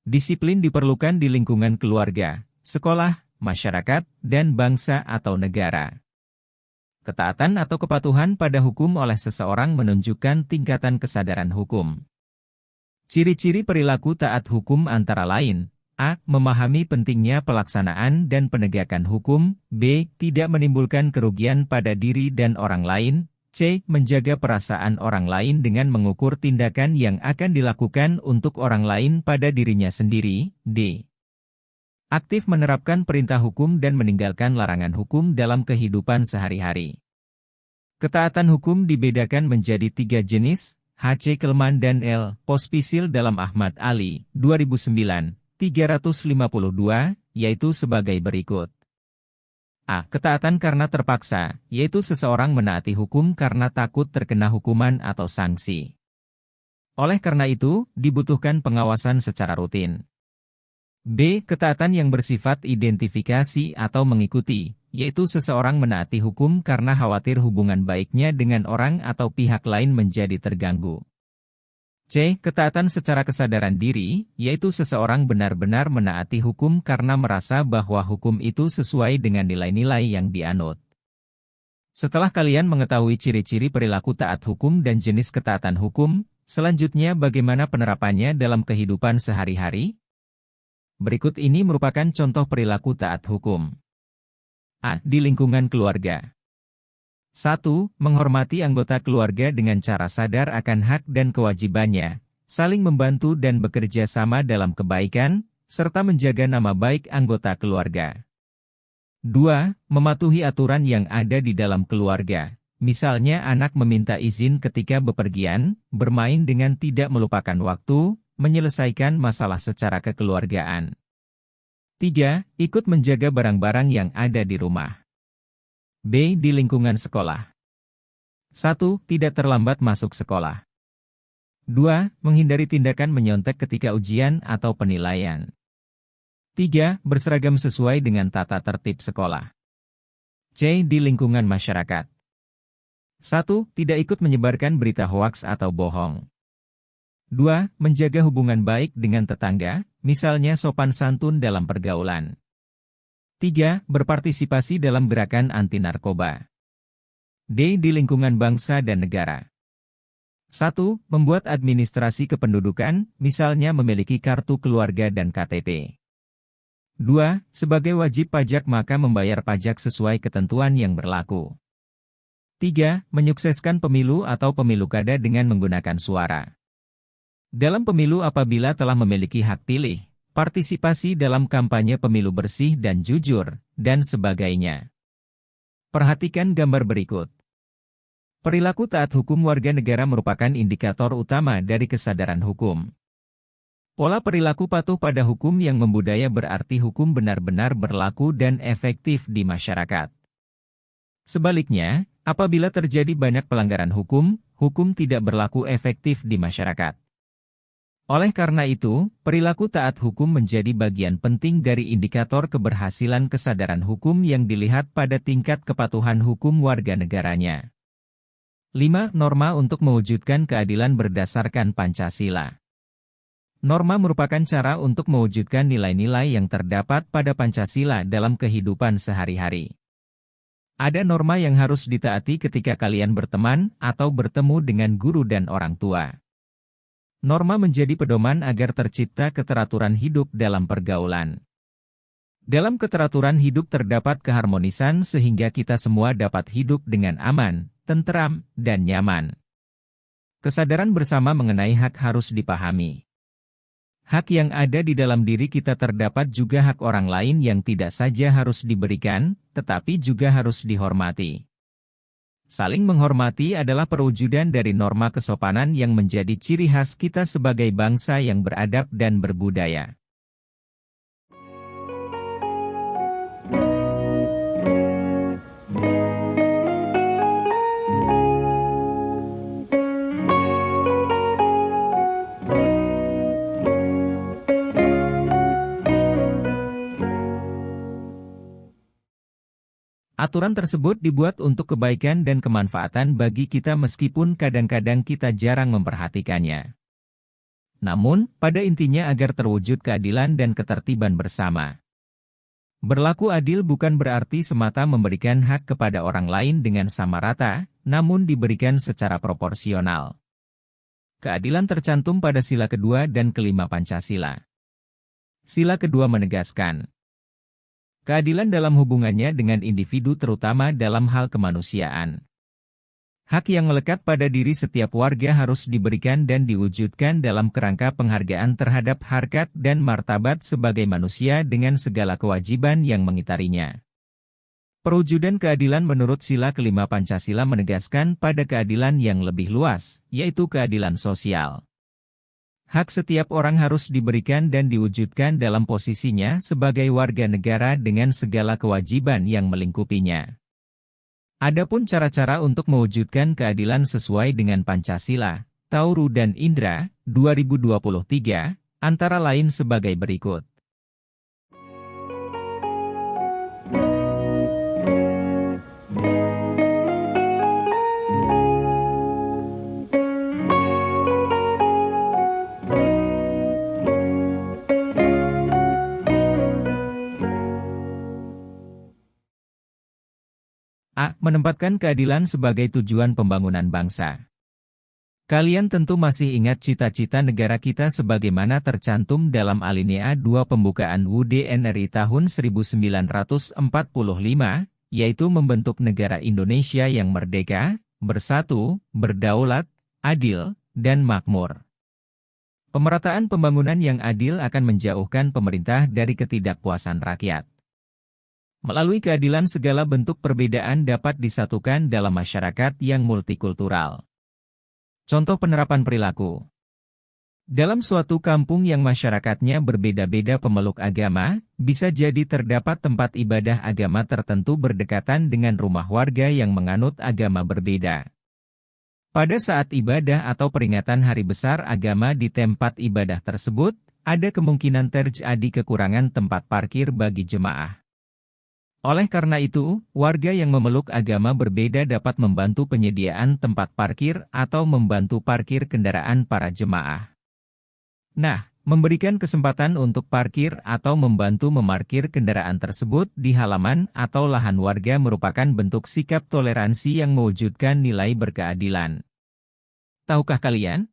Disiplin diperlukan di lingkungan keluarga, sekolah, masyarakat, dan bangsa atau negara. Ketaatan atau kepatuhan pada hukum oleh seseorang menunjukkan tingkatan kesadaran hukum. Ciri-ciri perilaku taat hukum antara lain, A. Memahami pentingnya pelaksanaan dan penegakan hukum, B. Tidak menimbulkan kerugian pada diri dan orang lain, C. Menjaga perasaan orang lain dengan mengukur tindakan yang akan dilakukan untuk orang lain pada dirinya sendiri, D. Aktif menerapkan perintah hukum dan meninggalkan larangan hukum dalam kehidupan sehari-hari. Ketaatan hukum dibedakan menjadi 3 jenis, H. Kelman dan L. Pospisil dalam Ahmad Ali, 2009, 352, yaitu sebagai berikut. A. Ketaatan karena terpaksa, yaitu seseorang menaati hukum karena takut terkena hukuman atau sanksi. Oleh karena itu, dibutuhkan pengawasan secara rutin. B. Ketaatan yang bersifat identifikasi atau mengikuti, yaitu seseorang menaati hukum karena khawatir hubungan baiknya dengan orang atau pihak lain menjadi terganggu. C. Ketaatan secara kesadaran diri, yaitu seseorang benar-benar menaati hukum karena merasa bahwa hukum itu sesuai dengan nilai-nilai yang dianut. Setelah kalian mengetahui ciri-ciri perilaku taat hukum dan jenis ketaatan hukum, selanjutnya bagaimana penerapannya dalam kehidupan sehari-hari? Berikut ini merupakan contoh perilaku taat hukum. A. Di lingkungan keluarga. 1. Menghormati anggota keluarga dengan cara sadar akan hak dan kewajibannya, saling membantu dan bekerja sama dalam kebaikan, serta menjaga nama baik anggota keluarga. 2. Mematuhi aturan yang ada di dalam keluarga, misalnya anak meminta izin ketika bepergian, bermain dengan tidak melupakan waktu, menyelesaikan masalah secara kekeluargaan. 3. Ikut menjaga barang-barang yang ada di rumah. B. Di lingkungan sekolah. 1. Tidak terlambat masuk sekolah. 2. Menghindari tindakan menyontek ketika ujian atau penilaian. 3. Berseragam sesuai dengan tata tertib sekolah. C. Di lingkungan masyarakat. 1. Tidak ikut menyebarkan berita hoaks atau bohong. 2. Menjaga hubungan baik dengan tetangga, misalnya sopan santun dalam pergaulan. 3. Berpartisipasi dalam gerakan anti narkoba. D. Di lingkungan bangsa dan negara. 1. Membuat administrasi kependudukan, misalnya memiliki kartu keluarga dan KTP. 2. Sebagai wajib pajak maka membayar pajak sesuai ketentuan yang berlaku. 3. Menyukseskan pemilu atau pemilu kada dengan menggunakan suara. Dalam pemilu apabila telah memiliki hak pilih, partisipasi dalam kampanye pemilu bersih dan jujur, dan sebagainya. Perhatikan gambar berikut. Perilaku taat hukum warga negara merupakan indikator utama dari kesadaran hukum. Pola perilaku patuh pada hukum yang membudaya berarti hukum benar-benar berlaku dan efektif di masyarakat. Sebaliknya, apabila terjadi banyak pelanggaran hukum, hukum tidak berlaku efektif di masyarakat. Oleh karena itu, perilaku taat hukum menjadi bagian penting dari indikator keberhasilan kesadaran hukum yang dilihat pada tingkat kepatuhan hukum warga negaranya. 5. Norma untuk mewujudkan keadilan berdasarkan Pancasila. Norma merupakan cara untuk mewujudkan nilai-nilai yang terdapat pada Pancasila dalam kehidupan sehari-hari. Ada norma yang harus ditaati ketika kalian berteman atau bertemu dengan guru dan orang tua. Norma menjadi pedoman agar tercipta keteraturan hidup dalam pergaulan. Dalam keteraturan hidup terdapat keharmonisan sehingga kita semua dapat hidup dengan aman, tentram, dan nyaman. Kesadaran bersama mengenai hak harus dipahami. Hak yang ada di dalam diri kita terdapat juga hak orang lain yang tidak saja harus diberikan, tetapi juga harus dihormati. Saling menghormati adalah perwujudan dari norma kesopanan yang menjadi ciri khas kita sebagai bangsa yang beradab dan berbudaya. Aturan tersebut dibuat untuk kebaikan dan kemanfaatan bagi kita meskipun kadang-kadang kita jarang memperhatikannya. Namun, pada intinya agar terwujud keadilan dan ketertiban bersama. Berlaku adil bukan berarti semata memberikan hak kepada orang lain dengan sama rata, namun diberikan secara proporsional. Keadilan tercantum pada sila kedua dan kelima Pancasila. Sila kedua menegaskan keadilan dalam hubungannya dengan individu terutama dalam hal kemanusiaan. Hak yang melekat pada diri setiap warga harus diberikan dan diwujudkan dalam kerangka penghargaan terhadap harkat dan martabat sebagai manusia dengan segala kewajiban yang mengitarinya. Perwujudan keadilan menurut sila kelima Pancasila menegaskan pada keadilan yang lebih luas, yaitu keadilan sosial. Hak setiap orang harus diberikan dan diwujudkan dalam posisinya sebagai warga negara dengan segala kewajiban yang melingkupinya. Adapun cara-cara untuk mewujudkan keadilan sesuai dengan Pancasila, Tauru dan Indra, 2023, antara lain sebagai berikut. A. Menempatkan keadilan sebagai tujuan pembangunan bangsa. Kalian tentu masih ingat cita-cita negara kita sebagaimana tercantum dalam alinea 2 pembukaan UUD NRI tahun 1945, yaitu membentuk negara Indonesia yang merdeka, bersatu, berdaulat, adil, dan makmur. Pemerataan pembangunan yang adil akan menjauhkan pemerintah dari ketidakpuasan rakyat. Melalui keadilan segala bentuk perbedaan dapat disatukan dalam masyarakat yang multikultural. Contoh penerapan perilaku. Dalam suatu kampung yang masyarakatnya berbeda-beda pemeluk agama, bisa jadi terdapat tempat ibadah agama tertentu berdekatan dengan rumah warga yang menganut agama berbeda. Pada saat ibadah atau peringatan hari besar agama di tempat ibadah tersebut, ada kemungkinan terjadi kekurangan tempat parkir bagi jemaah. Oleh karena itu, warga yang memeluk agama berbeda dapat membantu penyediaan tempat parkir atau membantu parkir kendaraan para jemaah. Nah, memberikan kesempatan untuk parkir atau membantu memarkir kendaraan tersebut di halaman atau lahan warga merupakan bentuk sikap toleransi yang mewujudkan nilai berkeadilan. Tahukah kalian?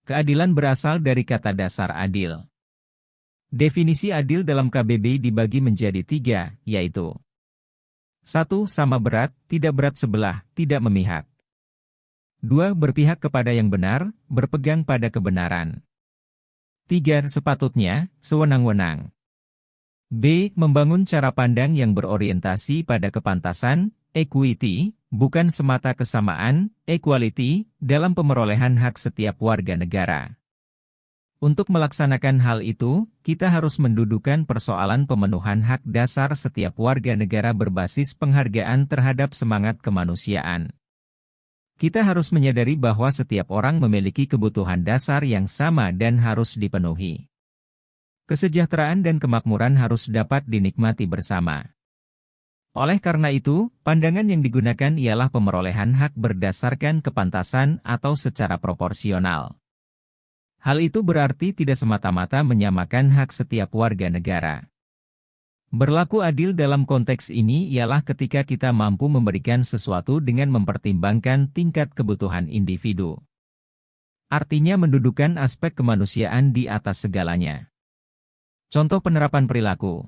Keadilan berasal dari kata dasar adil. Definisi adil dalam KBBI dibagi menjadi 3, yaitu 1. Sama berat, tidak berat sebelah, tidak memihak. 2. Berpihak kepada yang benar, berpegang pada kebenaran. 3. Sepatutnya, sewenang-wenang. B. Membangun cara pandang yang berorientasi pada kepantasan, equity, bukan semata kesamaan, equality, dalam pemerolehan hak setiap warga negara. Untuk melaksanakan hal itu, kita harus mendudukan persoalan pemenuhan hak dasar setiap warga negara berbasis penghargaan terhadap semangat kemanusiaan. Kita harus menyadari bahwa setiap orang memiliki kebutuhan dasar yang sama dan harus dipenuhi. Kesejahteraan dan kemakmuran harus dapat dinikmati bersama. Oleh karena itu, pandangan yang digunakan ialah pemerolehan hak berdasarkan kepantasan atau secara proporsional. Hal itu berarti tidak semata-mata menyamakan hak setiap warga negara. Berlaku adil dalam konteks ini ialah ketika kita mampu memberikan sesuatu dengan mempertimbangkan tingkat kebutuhan individu. Artinya mendudukan aspek kemanusiaan di atas segalanya. Contoh penerapan perilaku.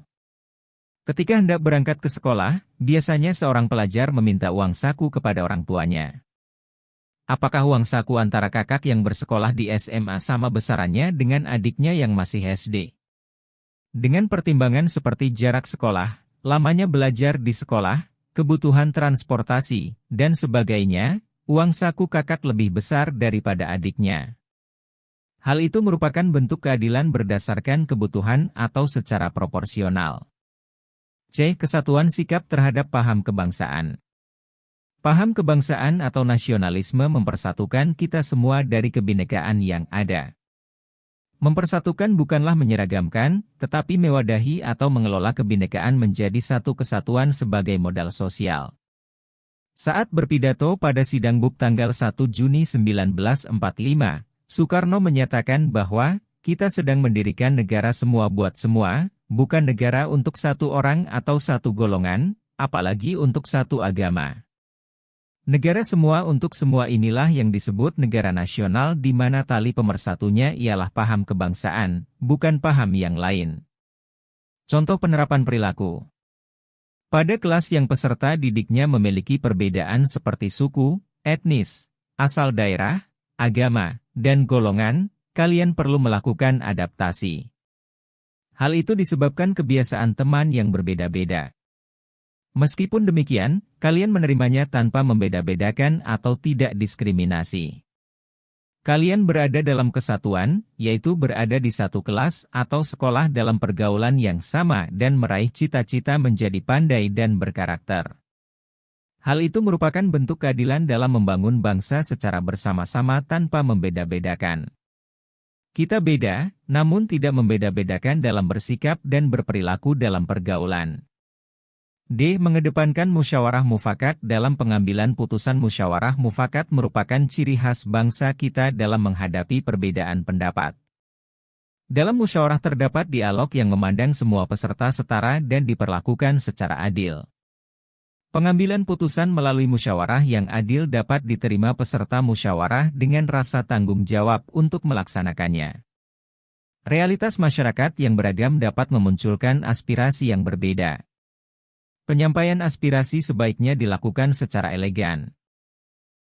Ketika hendak berangkat ke sekolah, biasanya seorang pelajar meminta uang saku kepada orang tuanya. Apakah uang saku antara kakak yang bersekolah di SMA sama besarannya dengan adiknya yang masih SD? Dengan pertimbangan seperti jarak sekolah, lamanya belajar di sekolah, kebutuhan transportasi, dan sebagainya, uang saku kakak lebih besar daripada adiknya. Hal itu merupakan bentuk keadilan berdasarkan kebutuhan atau secara proporsional. C. Kesatuan sikap terhadap paham kebangsaan. Paham kebangsaan atau nasionalisme mempersatukan kita semua dari kebinekaan yang ada. Mempersatukan bukanlah menyeragamkan, tetapi mewadahi atau mengelola kebinekaan menjadi satu kesatuan sebagai modal sosial. Saat berpidato pada sidang BUP tanggal 1 Juni 1945, Soekarno menyatakan bahwa, kita sedang mendirikan negara semua buat semua, bukan negara untuk satu orang atau satu golongan, apalagi untuk satu agama. Negara semua untuk semua inilah yang disebut negara nasional di mana tali pemersatunya ialah paham kebangsaan, bukan paham yang lain. Contoh penerapan perilaku. Pada kelas yang peserta didiknya memiliki perbedaan seperti suku, etnis, asal daerah, agama, dan golongan, kalian perlu melakukan adaptasi. Hal itu disebabkan kebiasaan teman yang berbeda-beda. Meskipun demikian, kalian menerimanya tanpa membeda-bedakan atau tidak diskriminasi. Kalian berada dalam kesatuan, yaitu berada di satu kelas atau sekolah dalam pergaulan yang sama dan meraih cita-cita menjadi pandai dan berkarakter. Hal itu merupakan bentuk keadilan dalam membangun bangsa secara bersama-sama tanpa membeda-bedakan. Kita beda, namun tidak membeda-bedakan dalam bersikap dan berperilaku dalam pergaulan. D. Mengedepankan musyawarah mufakat dalam pengambilan putusan. Musyawarah mufakat merupakan ciri khas bangsa kita dalam menghadapi perbedaan pendapat. Dalam musyawarah terdapat dialog yang memandang semua peserta setara dan diperlakukan secara adil. Pengambilan putusan melalui musyawarah yang adil dapat diterima peserta musyawarah dengan rasa tanggung jawab untuk melaksanakannya. Realitas masyarakat yang beragam dapat memunculkan aspirasi yang berbeda. Penyampaian aspirasi sebaiknya dilakukan secara elegan.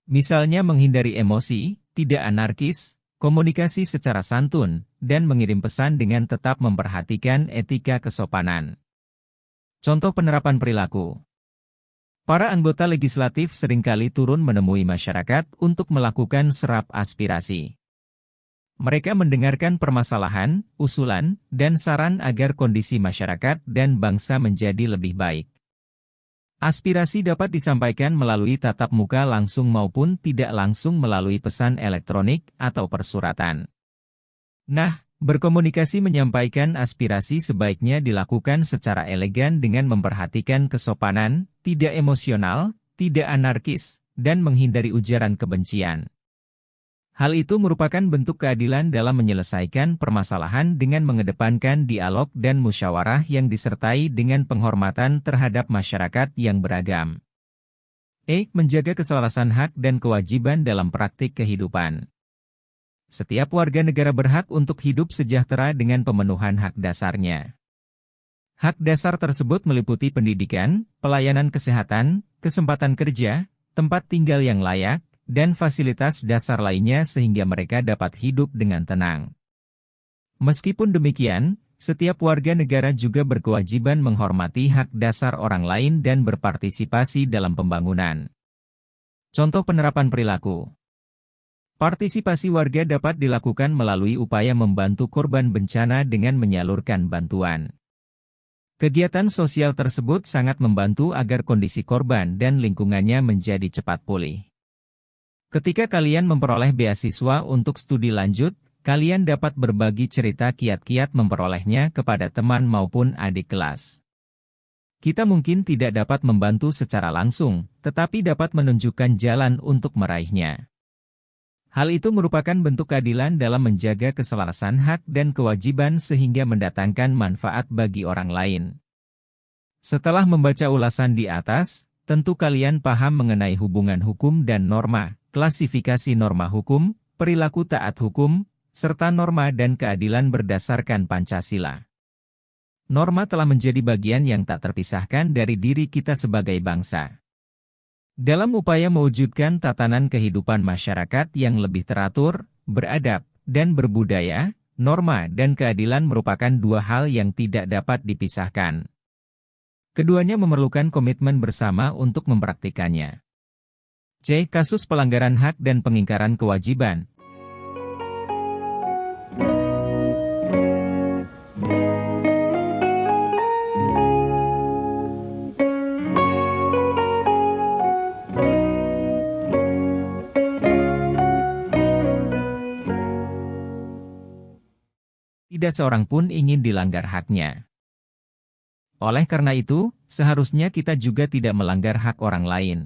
Misalnya menghindari emosi, tidak anarkis, komunikasi secara santun, dan mengirim pesan dengan tetap memperhatikan etika kesopanan. Contoh penerapan perilaku. Para anggota legislatif seringkali turun menemui masyarakat untuk melakukan serap aspirasi. Mereka mendengarkan permasalahan, usulan, dan saran agar kondisi masyarakat dan bangsa menjadi lebih baik. Aspirasi dapat disampaikan melalui tatap muka langsung maupun tidak langsung melalui pesan elektronik atau persuratan. Nah, berkomunikasi menyampaikan aspirasi sebaiknya dilakukan secara elegan dengan memperhatikan kesopanan, tidak emosional, tidak anarkis, dan menghindari ujaran kebencian. Hal itu merupakan bentuk keadilan dalam menyelesaikan permasalahan dengan mengedepankan dialog dan musyawarah yang disertai dengan penghormatan terhadap masyarakat yang beragam. Menjaga keselarasan hak dan kewajiban dalam praktik kehidupan. Setiap warga negara berhak untuk hidup sejahtera dengan pemenuhan hak dasarnya. Hak dasar tersebut meliputi pendidikan, pelayanan kesehatan, kesempatan kerja, tempat tinggal yang layak, dan fasilitas dasar lainnya sehingga mereka dapat hidup dengan tenang. Meskipun demikian, setiap warga negara juga berkewajiban menghormati hak dasar orang lain dan berpartisipasi dalam pembangunan. Contoh penerapan perilaku. Partisipasi warga dapat dilakukan melalui upaya membantu korban bencana dengan menyalurkan bantuan. Kegiatan sosial tersebut sangat membantu agar kondisi korban dan lingkungannya menjadi cepat pulih. Ketika kalian memperoleh beasiswa untuk studi lanjut, kalian dapat berbagi cerita kiat-kiat memperolehnya kepada teman maupun adik kelas. Kita mungkin tidak dapat membantu secara langsung, tetapi dapat menunjukkan jalan untuk meraihnya. Hal itu merupakan bentuk keadilan dalam menjaga keselarasan hak dan kewajiban sehingga mendatangkan manfaat bagi orang lain. Setelah membaca ulasan di atas, tentu kalian paham mengenai hubungan hukum dan norma, klasifikasi norma hukum, perilaku taat hukum, serta norma dan keadilan berdasarkan Pancasila. Norma telah menjadi bagian yang tak terpisahkan dari diri kita sebagai bangsa. Dalam upaya mewujudkan tatanan kehidupan masyarakat yang lebih teratur, beradab, dan berbudaya, norma dan keadilan merupakan dua hal yang tidak dapat dipisahkan. Keduanya memerlukan komitmen bersama untuk mempraktikannya. Kasus pelanggaran hak dan pengingkaran kewajiban. Tidak seorang pun ingin dilanggar haknya. Oleh karena itu, seharusnya kita juga tidak melanggar hak orang lain.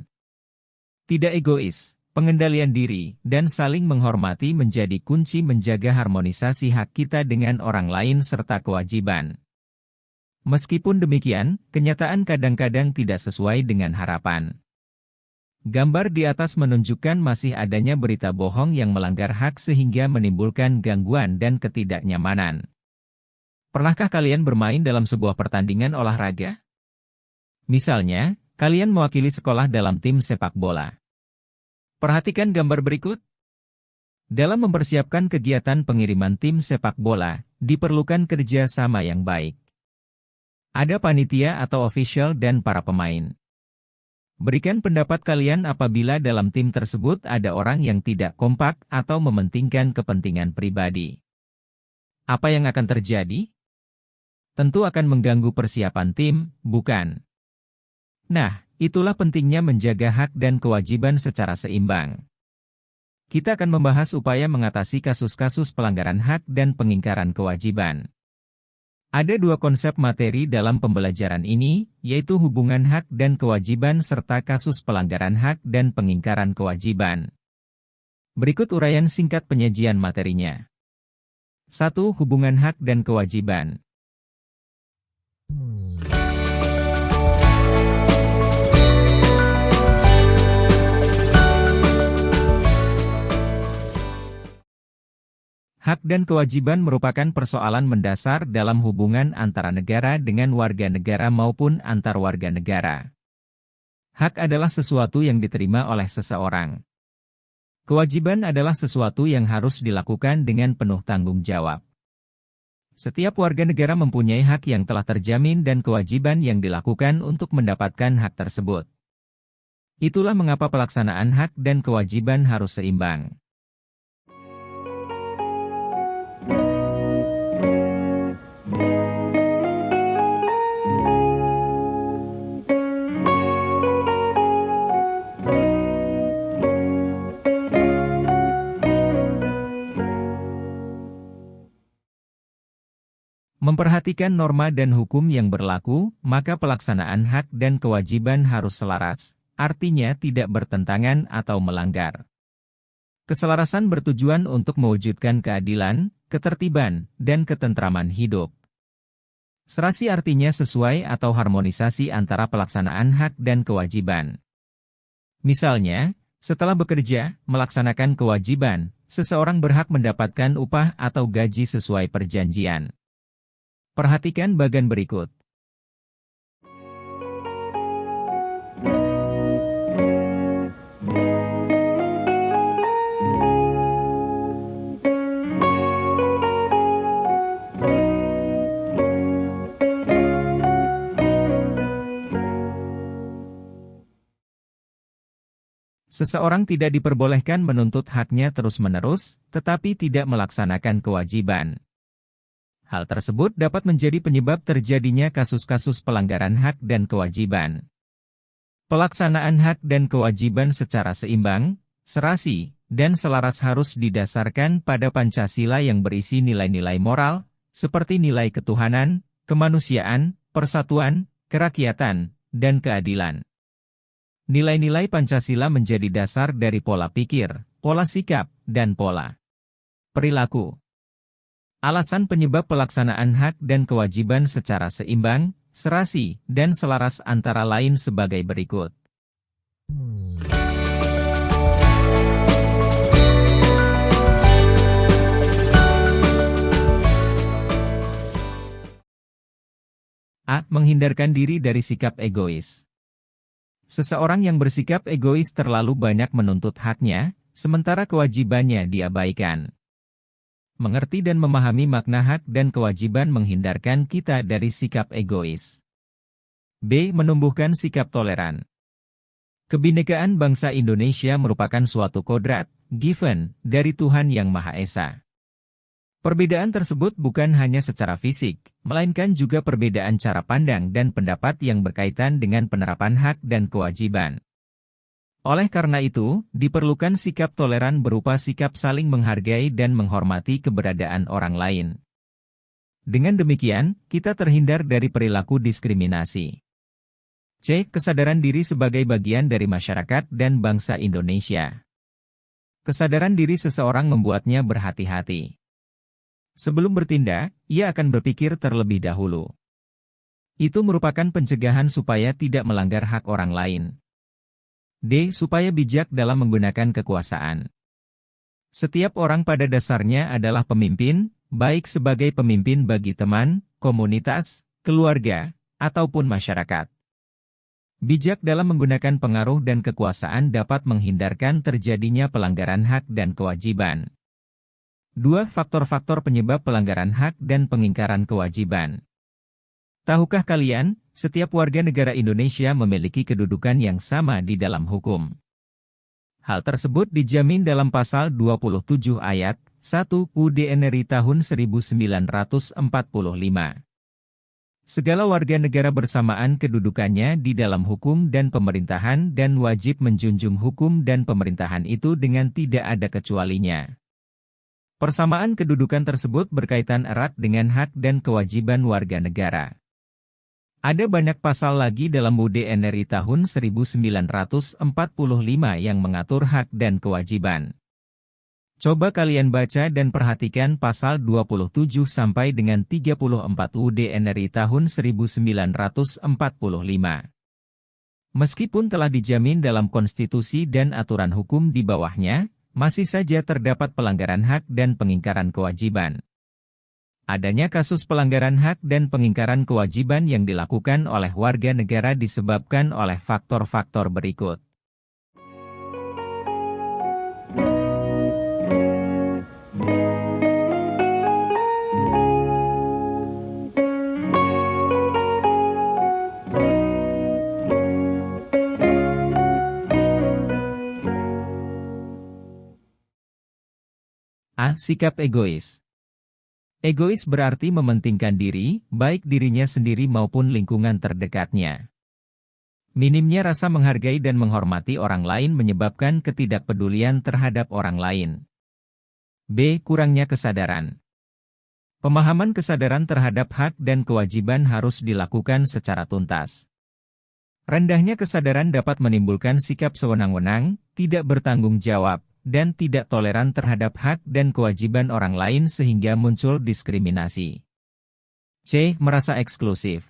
Tidak egois, pengendalian diri, dan saling menghormati menjadi kunci menjaga harmonisasi hak kita dengan orang lain serta kewajiban. Meskipun demikian, kenyataan kadang-kadang tidak sesuai dengan harapan. Gambar di atas menunjukkan masih adanya berita bohong yang melanggar hak sehingga menimbulkan gangguan dan ketidaknyamanan. Pernahkah kalian bermain dalam sebuah pertandingan olahraga? Misalnya, kalian mewakili sekolah dalam tim sepak bola. Perhatikan gambar berikut. Dalam mempersiapkan kegiatan pengiriman tim sepak bola, diperlukan kerja sama yang baik. Ada panitia atau official dan para pemain. Berikan pendapat kalian apabila dalam tim tersebut ada orang yang tidak kompak atau mementingkan kepentingan pribadi. Apa yang akan terjadi? Tentu akan mengganggu persiapan tim, bukan? Nah, itulah pentingnya menjaga hak dan kewajiban secara seimbang. Kita akan membahas upaya mengatasi kasus-kasus pelanggaran hak dan pengingkaran kewajiban. Ada dua konsep materi dalam pembelajaran ini, yaitu hubungan hak dan kewajiban serta kasus pelanggaran hak dan pengingkaran kewajiban. Berikut uraian singkat penyajian materinya. 1. Hubungan hak dan kewajiban. Hak dan kewajiban merupakan persoalan mendasar dalam hubungan antara negara dengan warga negara maupun antar warga negara. Hak adalah sesuatu yang diterima oleh seseorang. Kewajiban adalah sesuatu yang harus dilakukan dengan penuh tanggung jawab. Setiap warga negara mempunyai hak yang telah terjamin dan kewajiban yang dilakukan untuk mendapatkan hak tersebut. Itulah mengapa pelaksanaan hak dan kewajiban harus seimbang. Memperhatikan norma dan hukum yang berlaku, maka pelaksanaan hak dan kewajiban harus selaras, artinya tidak bertentangan atau melanggar. Keselarasan bertujuan untuk mewujudkan keadilan, ketertiban, dan ketentraman hidup. Serasi artinya sesuai atau harmonisasi antara pelaksanaan hak dan kewajiban. Misalnya, setelah bekerja, melaksanakan kewajiban, seseorang berhak mendapatkan upah atau gaji sesuai perjanjian. Perhatikan bagian berikut. Seseorang tidak diperbolehkan menuntut haknya terus-menerus, tetapi tidak melaksanakan kewajiban. Hal tersebut dapat menjadi penyebab terjadinya kasus-kasus pelanggaran hak dan kewajiban. Pelaksanaan hak dan kewajiban secara seimbang, serasi, dan selaras harus didasarkan pada Pancasila yang berisi nilai-nilai moral, seperti nilai ketuhanan, kemanusiaan, persatuan, kerakyatan, dan keadilan. Nilai-nilai Pancasila menjadi dasar dari pola pikir, pola sikap, dan pola perilaku. Alasan penyebab pelaksanaan hak dan kewajiban secara seimbang, serasi, dan selaras antara lain sebagai berikut. A. Menghindarkan diri dari sikap egois. Seseorang yang bersikap egois terlalu banyak menuntut haknya, sementara kewajibannya diabaikan. Mengerti dan memahami makna hak dan kewajiban menghindarkan kita dari sikap egois. B. Menumbuhkan sikap toleran. Kebinekaan bangsa Indonesia merupakan suatu kodrat, given, dari Tuhan Yang Maha Esa. Perbedaan tersebut bukan hanya secara fisik, melainkan juga perbedaan cara pandang dan pendapat yang berkaitan dengan penerapan hak dan kewajiban. Oleh karena itu, diperlukan sikap toleran berupa sikap saling menghargai dan menghormati keberadaan orang lain. Dengan demikian, kita terhindar dari perilaku diskriminasi. C. Kesadaran diri sebagai bagian dari masyarakat dan bangsa Indonesia. Kesadaran diri seseorang membuatnya berhati-hati. Sebelum bertindak, ia akan berpikir terlebih dahulu. Itu merupakan pencegahan supaya tidak melanggar hak orang lain. D. Supaya bijak dalam menggunakan kekuasaan. Setiap orang pada dasarnya adalah pemimpin, baik sebagai pemimpin bagi teman, komunitas, keluarga, ataupun masyarakat. Bijak dalam menggunakan pengaruh dan kekuasaan dapat menghindarkan terjadinya pelanggaran hak dan kewajiban. 2. Faktor-faktor penyebab pelanggaran hak dan pengingkaran kewajiban. Tahukah kalian, setiap warga negara Indonesia memiliki kedudukan yang sama di dalam hukum. Hal tersebut dijamin dalam pasal 27 ayat 1 UUD RI tahun 1945. Segala warga negara bersamaan kedudukannya di dalam hukum dan pemerintahan dan wajib menjunjung hukum dan pemerintahan itu dengan tidak ada kecualinya. Persamaan kedudukan tersebut berkaitan erat dengan hak dan kewajiban warga negara. Ada banyak pasal lagi dalam UUD RI tahun 1945 yang mengatur hak dan kewajiban. Coba kalian baca dan perhatikan pasal 27 sampai dengan 34 UUD RI tahun 1945. Meskipun telah dijamin dalam konstitusi dan aturan hukum di bawahnya, masih saja terdapat pelanggaran hak dan pengingkaran kewajiban. Adanya kasus pelanggaran hak dan pengingkaran kewajiban yang dilakukan oleh warga negara disebabkan oleh faktor-faktor berikut. A. Sikap egois. Egois berarti mementingkan diri, baik dirinya sendiri maupun lingkungan terdekatnya. Minimnya rasa menghargai dan menghormati orang lain menyebabkan ketidakpedulian terhadap orang lain. B. Kurangnya kesadaran. Pemahaman kesadaran terhadap hak dan kewajiban harus dilakukan secara tuntas. Rendahnya kesadaran dapat menimbulkan sikap sewenang-wenang, tidak bertanggung jawab, dan tidak toleran terhadap hak dan kewajiban orang lain sehingga muncul diskriminasi. C. Merasa eksklusif.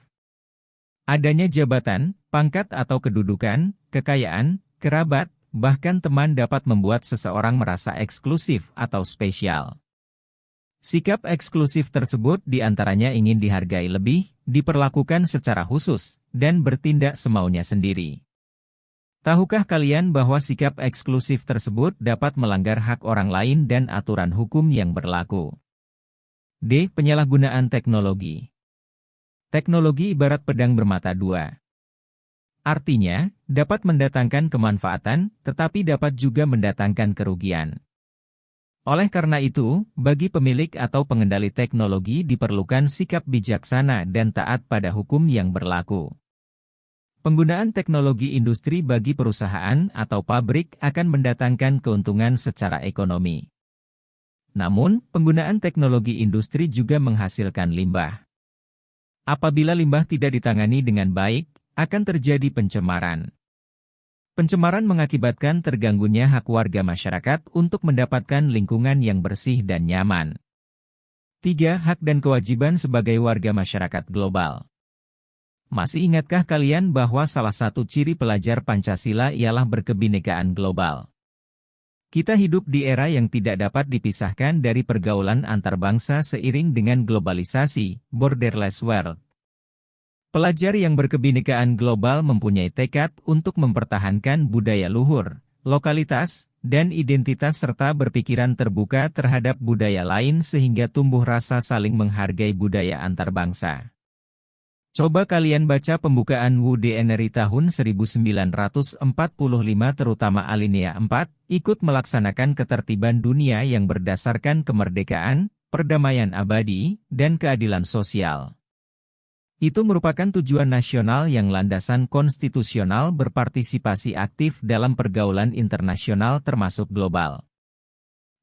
Adanya jabatan, pangkat atau kedudukan, kekayaan, kerabat, bahkan teman dapat membuat seseorang merasa eksklusif atau spesial. Sikap eksklusif tersebut diantaranya ingin dihargai lebih, diperlakukan secara khusus, dan bertindak semaunya sendiri. Tahukah kalian bahwa sikap eksklusif tersebut dapat melanggar hak orang lain dan aturan hukum yang berlaku? D. Penyalahgunaan teknologi. Teknologi ibarat pedang bermata dua. Artinya, dapat mendatangkan kemanfaatan, tetapi dapat juga mendatangkan kerugian. Oleh karena itu, bagi pemilik atau pengendali teknologi diperlukan sikap bijaksana dan taat pada hukum yang berlaku. Penggunaan teknologi industri bagi perusahaan atau pabrik akan mendatangkan keuntungan secara ekonomi. Namun, penggunaan teknologi industri juga menghasilkan limbah. Apabila limbah tidak ditangani dengan baik, akan terjadi pencemaran. Pencemaran mengakibatkan terganggunya hak warga masyarakat untuk mendapatkan lingkungan yang bersih dan nyaman. 3. Hak dan kewajiban sebagai warga masyarakat global. Masih ingatkah kalian bahwa salah satu ciri pelajar Pancasila ialah berkebinekaan global? Kita hidup di era yang tidak dapat dipisahkan dari pergaulan antar bangsa seiring dengan globalisasi, borderless world. Pelajar yang berkebinekaan global mempunyai tekad untuk mempertahankan budaya luhur, lokalitas, dan identitas serta berpikiran terbuka terhadap budaya lain sehingga tumbuh rasa saling menghargai budaya antar bangsa. Coba kalian baca pembukaan WUDNRI tahun 1945 terutama alinea 4, ikut melaksanakan ketertiban dunia yang berdasarkan kemerdekaan, perdamaian abadi, dan keadilan sosial. Itu merupakan tujuan nasional yang landasan konstitusional berpartisipasi aktif dalam pergaulan internasional termasuk global.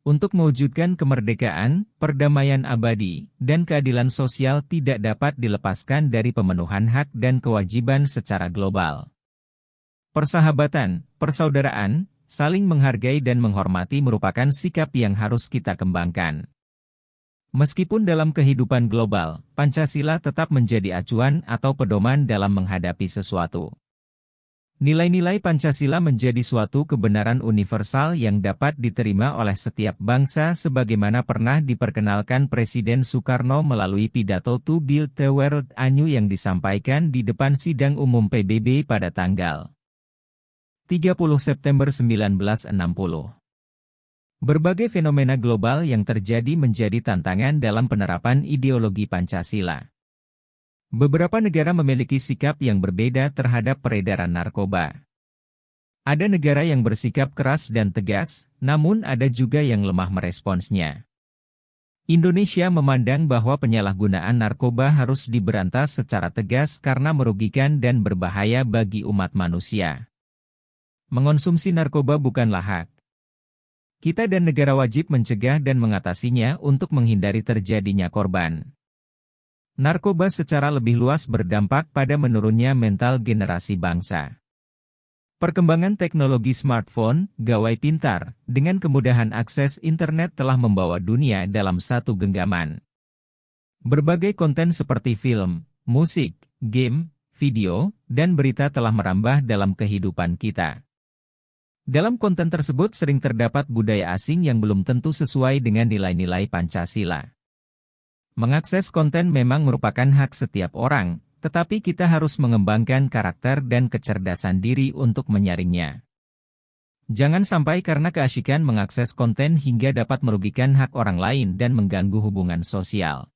Untuk mewujudkan kemerdekaan, perdamaian abadi, dan keadilan sosial tidak dapat dilepaskan dari pemenuhan hak dan kewajiban secara global. Persahabatan, persaudaraan, saling menghargai dan menghormati merupakan sikap yang harus kita kembangkan. Meskipun dalam kehidupan global, Pancasila tetap menjadi acuan atau pedoman dalam menghadapi sesuatu. Nilai-nilai Pancasila menjadi suatu kebenaran universal yang dapat diterima oleh setiap bangsa sebagaimana pernah diperkenalkan Presiden Soekarno melalui pidato To Build the World Anew yang disampaikan di depan sidang umum PBB pada tanggal 30 September 1960. Berbagai fenomena global yang terjadi menjadi tantangan dalam penerapan ideologi Pancasila. Beberapa negara memiliki sikap yang berbeda terhadap peredaran narkoba. Ada negara yang bersikap keras dan tegas, namun ada juga yang lemah meresponsnya. Indonesia memandang bahwa penyalahgunaan narkoba harus diberantas secara tegas karena merugikan dan berbahaya bagi umat manusia. Mengonsumsi narkoba bukanlah hak. Kita dan negara wajib mencegah dan mengatasinya untuk menghindari terjadinya korban. Narkoba secara lebih luas berdampak pada menurunnya mental generasi bangsa. Perkembangan teknologi smartphone, gawai pintar, dengan kemudahan akses internet telah membawa dunia dalam satu genggaman. Berbagai konten seperti film, musik, game, video, dan berita telah merambah dalam kehidupan kita. Dalam konten tersebut sering terdapat budaya asing yang belum tentu sesuai dengan nilai-nilai Pancasila. Mengakses konten memang merupakan hak setiap orang, tetapi kita harus mengembangkan karakter dan kecerdasan diri untuk menyaringnya. Jangan sampai karena keasyikan mengakses konten hingga dapat merugikan hak orang lain dan mengganggu hubungan sosial.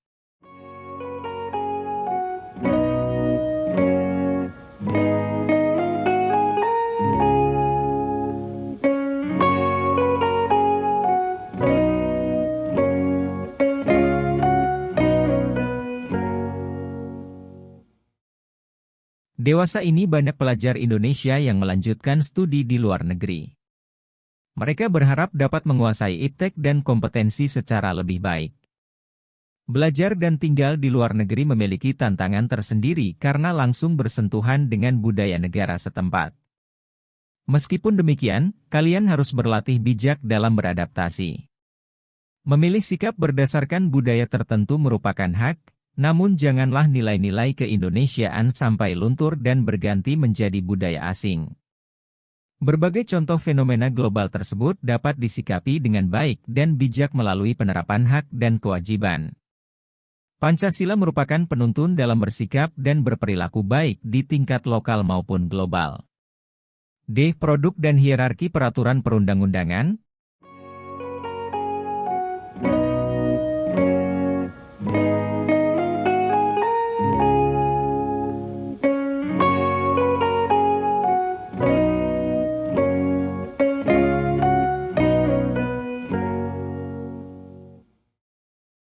Dewasa ini banyak pelajar Indonesia yang melanjutkan studi di luar negeri. Mereka berharap dapat menguasai iptek dan kompetensi secara lebih baik. Belajar dan tinggal di luar negeri memiliki tantangan tersendiri karena langsung bersentuhan dengan budaya negara setempat. Meskipun demikian, kalian harus berlatih bijak dalam beradaptasi. Memilih sikap berdasarkan budaya tertentu merupakan hak, namun janganlah nilai-nilai keindonesiaan sampai luntur dan berganti menjadi budaya asing. Berbagai contoh fenomena global tersebut dapat disikapi dengan baik dan bijak melalui penerapan hak dan kewajiban. Pancasila merupakan penuntun dalam bersikap dan berperilaku baik di tingkat lokal maupun global. D. Produk dan hierarki peraturan perundang-undangan.